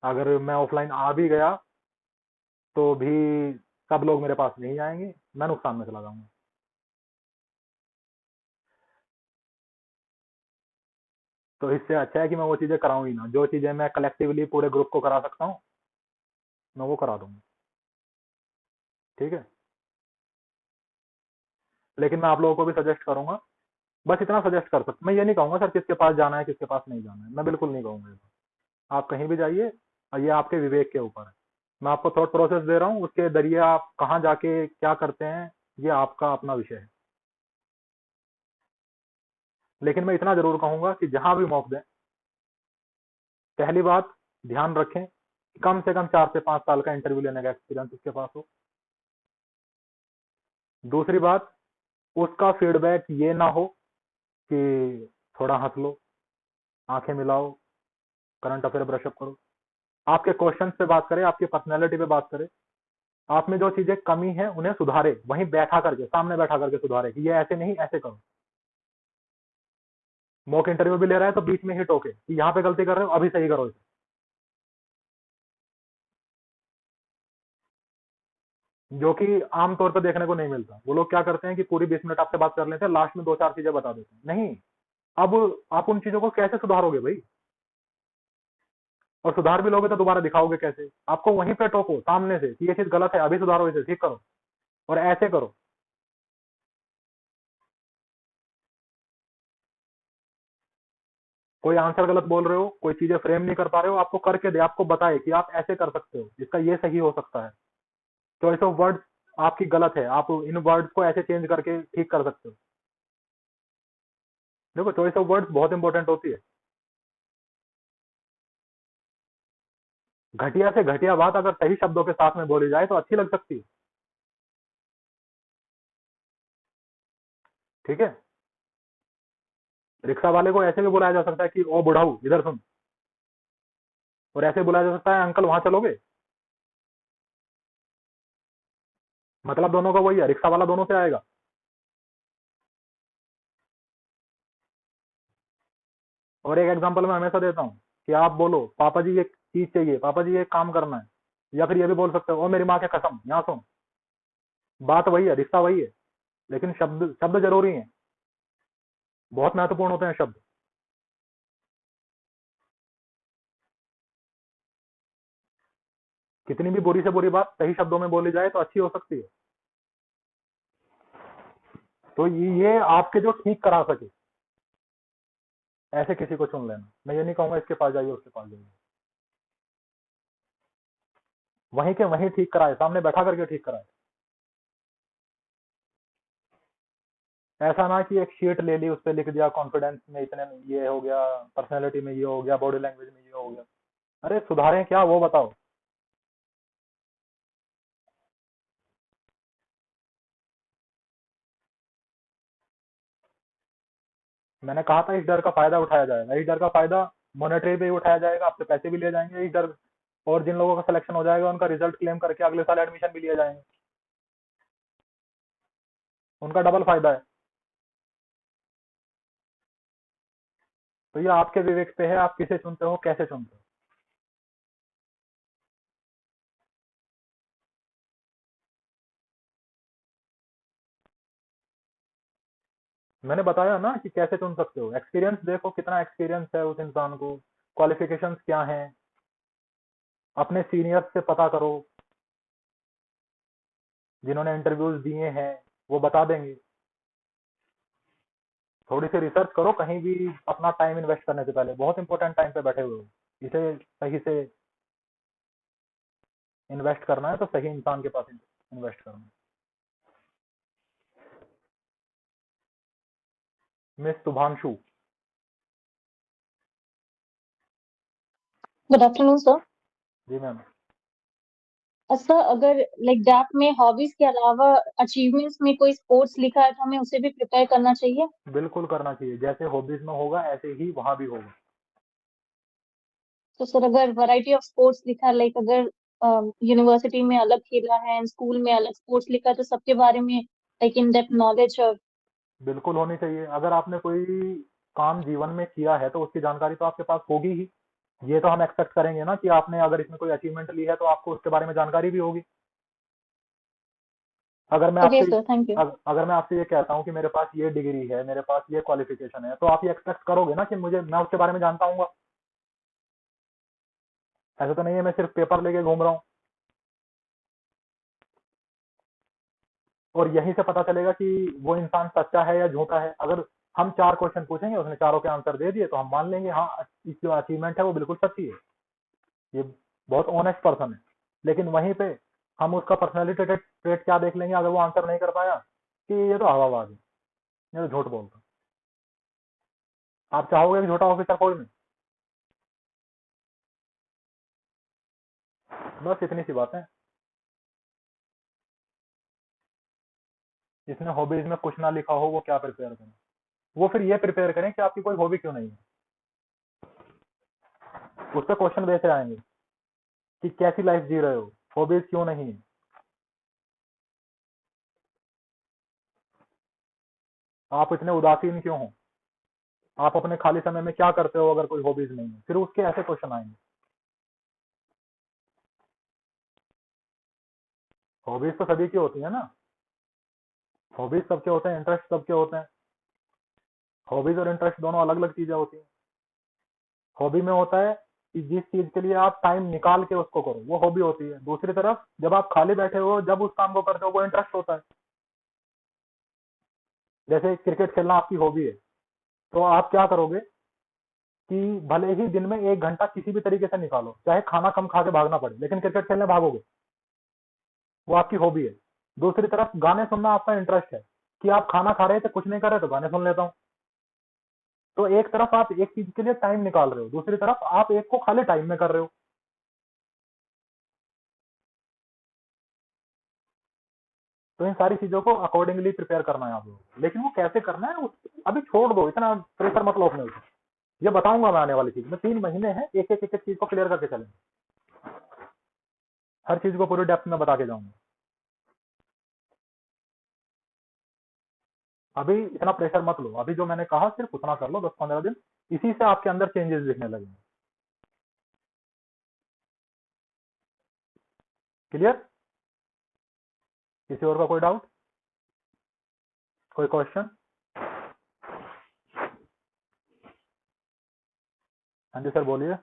अगर मैं ऑफलाइन आ भी गया तो भी सब लोग मेरे पास नहीं आएंगे, मैं नुकसान में चला जाऊंगा। तो इससे अच्छा है कि मैं वो चीजें कराऊं ही ना। जो चीजें मैं कलेक्टिवली पूरे ग्रुप को करा सकता हूँ, मैं वो करा दूंगा, ठीक है। लेकिन मैं आप लोगों को भी सजेस्ट करूंगा, बस इतना सजेस्ट कर सकता, मैं ये नहीं कहूंगा सर किसके पास जाना है किसके पास नहीं जाना है, मैं बिल्कुल नहीं कहूंगा ये बात। आप कहीं भी जाइए, और ये आपके विवेक के ऊपर है। मैं आपको थॉट प्रोसेस दे रहा हूँ, उसके जरिए आप कहाँ जाके क्या करते हैं, ये आपका अपना विषय है। लेकिन मैं इतना जरूर कहूंगा कि जहां भी मौका दें, पहली बात ध्यान रखें कि कम से कम 4 से 5 साल का इंटरव्यू लेने का एक्सपीरियंस उसके पास हो। दूसरी बात, उसका फीडबैक ये ना हो कि थोड़ा हंस लो, आंखें मिलाओ, करंट अफेयर ब्रशअप करो। आपके क्वेश्चन पे बात करे, आपकी पर्सनैलिटी पे बात करे, आप में जो चीजें कमी है उन्हें सुधारे, वहीं बैठा करके, सामने बैठा करके सुधारे कि ये ऐसे नहीं ऐसे करो। मॉक इंटरव्यू भी ले रहा है तो बीच में ही टोके कि यहाँ पे गलती कर रहे हो, अभी सही करो इसे। जो कि आमतौर पर देखने को नहीं मिलता। वो लोग क्या करते हैं कि पूरी 20 मिनट आपसे बात कर लेते हैं, लास्ट में 2-4 चीजें बता देते हैं। नहीं, अब आप उन चीजों को कैसे सुधारोगे भाई? और सुधार भी लोगे तो दोबारा दिखाओगे कैसे? आपको वहीं पे टोको सामने से कि ये चीज गलत है, अभी सुधारो, इसे ठीक करो और ऐसे करो। कोई आंसर गलत बोल रहे हो, कोई चीजें फ्रेम नहीं कर पा रहे हो, आपको करके दे, आपको बताए कि आप ऐसे कर सकते हो, इसका ये सही हो सकता है। चॉइस ऑफ वर्ड्स आपकी गलत है, आप इन वर्ड्स को ऐसे चेंज करके ठीक कर सकते हो। देखो, चॉइस ऑफ वर्ड्स बहुत इंपॉर्टेंट होती है। घटिया से घटिया बात अगर सही शब्दों के साथ में बोली जाए तो अच्छी लग सकती है, ठीक है। रिक्शा वाले को ऐसे भी बुलाया जा सकता है कि ओ बुढ़ाऊ इधर सुन, और ऐसे बुलाया जा सकता है अंकल वहां चलोगे। मतलब दोनों का वही है, रिक्शा वाला दोनों से आएगा। और एक एग्जांपल मैं हमेशा देता हूँ कि आप बोलो पापा जी ये चीज चाहिए, पापा जी ये काम करना है, या फिर ये भी बोल सकते हो ओ मेरी माँ के कसम, यहाँ सुन। बात वही है, रिश्ता वही है, लेकिन शब्द शब्द जरूरी है, बहुत महत्वपूर्ण होते हैं शब्द। कितनी भी बुरी से बुरी बात सही शब्दों में बोली जाए तो अच्छी हो सकती है। तो ये आपके जो ठीक करा सके ऐसे किसी को चुन लेना। मैं ये नहीं कहूंगा इसके पास जाइए उसके पास जाइए, वहीं के वहीं ठीक कराए, सामने बैठा करके ठीक कराए। ऐसा ना कि एक शीट ले ली, उस पर लिख दिया कॉन्फिडेंस में इतने में ये हो गया, पर्सनैलिटी में ये हो गया, बॉडी लैंग्वेज में ये हो गया। अरे सुधारें क्या, वो बताओ। मैंने कहा था इस डर का फायदा उठाया जाएगा, इस डर का फायदा मॉनेटरी पे ही उठाया जाएगा, आपसे पैसे भी लिए जाएंगे इधर, और जिन लोगों का सिलेक्शन हो जाएगा उनका रिजल्ट क्लेम करके अगले साल एडमिशन भी लिए जाएंगे, उनका डबल फायदा है। तो ये आपके विवेक पे है, आप किसे चुनते हो, कैसे चुनते हो। मैंने बताया ना कि कैसे चुन सकते हो। एक्सपीरियंस देखो, कितना एक्सपीरियंस है उस इंसान को, क्वालिफिकेशंस क्या हैं, अपने सीनियर्स से पता करो, जिन्होंने इंटरव्यूज दिए हैं वो बता देंगे। थोड़ी सी रिसर्च करो कहीं भी अपना टाइम इन्वेस्ट करने से पहले, बहुत इंपॉर्टेंट टाइम पे बैठे हुए हो, इसे सही से इन्वेस्ट करना है तो सही इंसान के पास इन्वेस्ट करना है। Miss Shubhanshu. Good afternoon sir. जी मैम। सर अगर लाइक डैप में हॉबीज के अलावा अचीवमेंट्स में कोई स्पोर्ट्स लिखा है तो हमें उसे भी प्रिपेयर करना चाहिए। बिल्कुल करना चाहिए, जैसे हॉबीज में होगा ऐसे ही वहां भी होगा। तो सर अगर वैरायटी ऑफ स्पोर्ट्स लिखा है, लाइक अगर यूनिवर्सिटी में अलग खेला है एंड स्कूल में अलग स्पोर्ट्स लिखा है तो सबके बारे में लाइक इन डेप्थ नॉलेज और बिल्कुल होनी चाहिए। अगर आपने कोई काम जीवन में किया है तो उसकी जानकारी तो आपके पास होगी ही। ये तो हम एक्सपेक्ट करेंगे ना कि आपने अगर इसमें कोई अचीवमेंट ली है तो आपको उसके बारे में जानकारी भी होगी। अगर मैं ओके आपसे सर, थैंक यू। अगर मैं आपसे ये कहता हूँ कि मेरे पास ये डिग्री है, मेरे पास ये क्वालिफिकेशन है, तो आप ये एक्सपेक्ट करोगे ना कि मैं उसके बारे में जानता हूँ। ऐसा तो नहीं है मैं सिर्फ पेपर लेके घूम रहा हूँ। और यहीं से पता चलेगा कि वो इंसान सच्चा है या झूठा है। अगर हम 4 क्वेश्चन पूछेंगे, उसने चारों के आंसर दे दिए, तो हम मान लेंगे हाँ, जो अचीवमेंट है वो बिल्कुल सच्ची है, ये बहुत ऑनेस्ट पर्सन है। लेकिन वहीं पे हम उसका पर्सनैलिटी ट्रेट क्या देख लेंगे, अगर वो आंसर नहीं कर पाया, कि ये तो हवाबाज है, ये तो झूठ बोलता है। आप चाहोगे कि झूठा ऑफिसर फौज में? बस इतनी सी बात है। जिसने हॉबीज में कुछ ना लिखा हो वो क्या प्रिपेयर करें? वो फिर ये प्रिपेयर करें कि आपकी कोई हॉबी क्यों नहीं है। उस पर क्वेश्चन वैसे आएंगे कि कैसी लाइफ जी रहे हो, हॉबीज क्यों नहीं है, आप इतने उदासीन क्यों हो, आप अपने खाली समय में क्या करते हो अगर कोई हॉबीज नहीं है। फिर उसके ऐसे क्वेश्चन आएंगे। हॉबीज तो सभी की होती है ना, हॉबीज सबके होते हैं, इंटरेस्ट सबके होते हैं। हॉबीज और इंटरेस्ट दोनों अलग अलग चीजें होती हैं। हॉबी में होता है कि जिस चीज के लिए आप टाइम निकाल के उसको करो, वो हॉबी होती है। दूसरी तरफ जब आप खाली बैठे हो, जब उस काम को करते हो, वो इंटरेस्ट होता है। जैसे क्रिकेट खेलना आपकी हॉबी है, तो आप क्या करोगे कि भले ही दिन में 1 घंटा किसी भी तरीके से निकालो, चाहे खाना कम खा के भागना पड़े, लेकिन क्रिकेट खेलने भागोगे, वो आपकी हॉबी है। दूसरी तरफ गाने सुनना आपका इंटरेस्ट है, कि आप खाना खा रहे थे, कुछ नहीं कर रहे तो गाने सुन लेता हूँ। तो एक तरफ आप एक चीज के लिए टाइम निकाल रहे हो, दूसरी तरफ आप एक को खाली टाइम में कर रहे हो। तो इन सारी चीजों को अकॉर्डिंगली प्रिपेयर करना है आप लोगों को। लेकिन वो कैसे करना है अभी छोड़ दो, इतना प्रेशर मत लो अपने ऊपर। ये बताऊंगा मैं आने वाली चीज में। 3 महीने हैं, एक एक एक चीज को क्लियर करके चलेंगे, हर चीज को पूरी डेप्थ में बता के जाऊंगा। अभी इतना प्रेशर मत लो, अभी जो मैंने कहा सिर्फ उतना कर लो, 10-15 दिन, इसी से आपके अंदर चेंजेस दिखने लगेंगे। क्लियर? किसी और का कोई डाउट, कोई क्वेश्चन? हाँ जी सर बोलिए।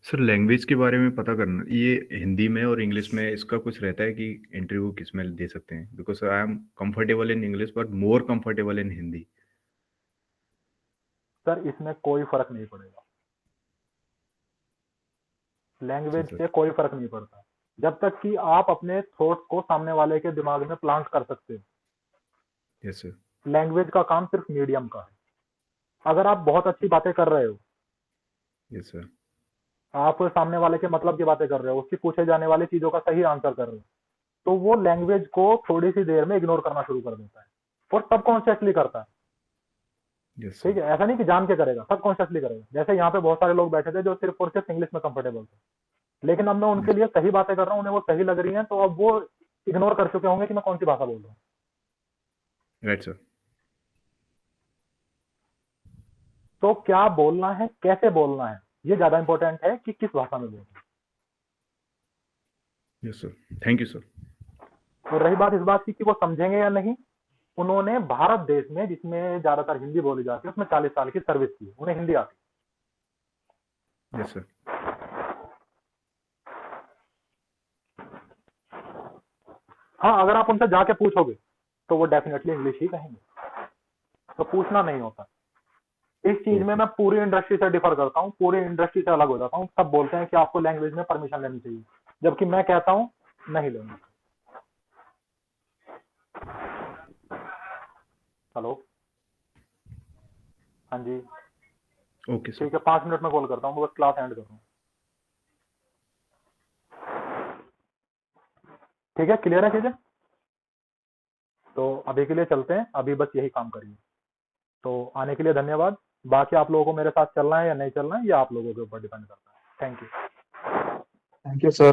सर लैंग्वेज के बारे में पता करना, ये हिंदी में और इंग्लिश में इसका कुछ रहता है कि इंटरव्यू किस में दे सकते हैं? Because I am comfortable in English but more comfortable in Hindi. Sir इसमें कोई फर्क नहीं पड़ेगा, लैंग्वेज से कोई फर्क नहीं पड़ता, जब तक कि आप अपने थॉट्स को सामने वाले के दिमाग में प्लांट कर सकते हो। Yes sir. लैंग्वेज का काम सिर्फ मीडियम का है। अगर आप बहुत अच्छी बातें कर रहे हो, यस सर। आप सामने वाले के मतलब की बातें कर रहे हो, उसकी पूछे जाने वाली चीजों का सही आंसर कर रहे हो, तो वो लैंग्वेज को थोड़ी सी देर में इग्नोर करना शुरू कर देता है और सबकॉन्शियसली करता है। यस ठीक है, ऐसा नहीं कि जान के करेगा, सब कॉन्शियसली करेगा। जैसे यहाँ पे बहुत सारे लोग बैठे थे जो सिर्फ और सिर्फ इंग्लिश में कंफर्टेबल थे, लेकिन अब मैं उनके लिए सही बातें कर रहा हूँ, उन्हें वो सही लग रही हैं, तो अब वो इग्नोर कर चुके होंगे कि मैं कौन सी भाषा बोल रहा हूँ। Right sir. तो क्या बोलना है, कैसे बोलना है, ये ज्यादा इंपॉर्टेंट है कि किस भाषा में बोलना है। Yes sir, thank you sir. और रही बात इस बात की कि वो समझेंगे या नहीं, उन्होंने भारत देश में जिसमें ज्यादातर हिंदी बोली जाती है उसमें 40 साल की सर्विस की, उन्हें हिंदी आती है। Yes sir. हाँ, अगर आप उनसे जाके पूछोगे तो वो डेफिनेटली इंग्लिश ही कहेंगे, तो पूछना नहीं होता। इस चीज में मैं पूरी इंडस्ट्री से डिफर करता हूँ, पूरी इंडस्ट्री से अलग हो जाता हूँ। सब बोलते हैं कि आपको लैंग्वेज में परमिशन लेनी चाहिए, जबकि मैं कहता हूँ नहीं लेनी। हेलो, हाँ जी, ओके सर। ठीक है, 5 मिनट में कॉल करता हूँ, बस क्लास एंड कर रहा हूँ। ठीक है, क्लियर है चीजें? तो अभी के लिए चलते हैं, अभी बस यही काम करिए। तो आने के लिए धन्यवाद। बाकी आप लोगों को मेरे साथ चलना है या नहीं चलना है, ये आप लोगों के ऊपर डिपेंड करता है। Thank you. Thank you, sir.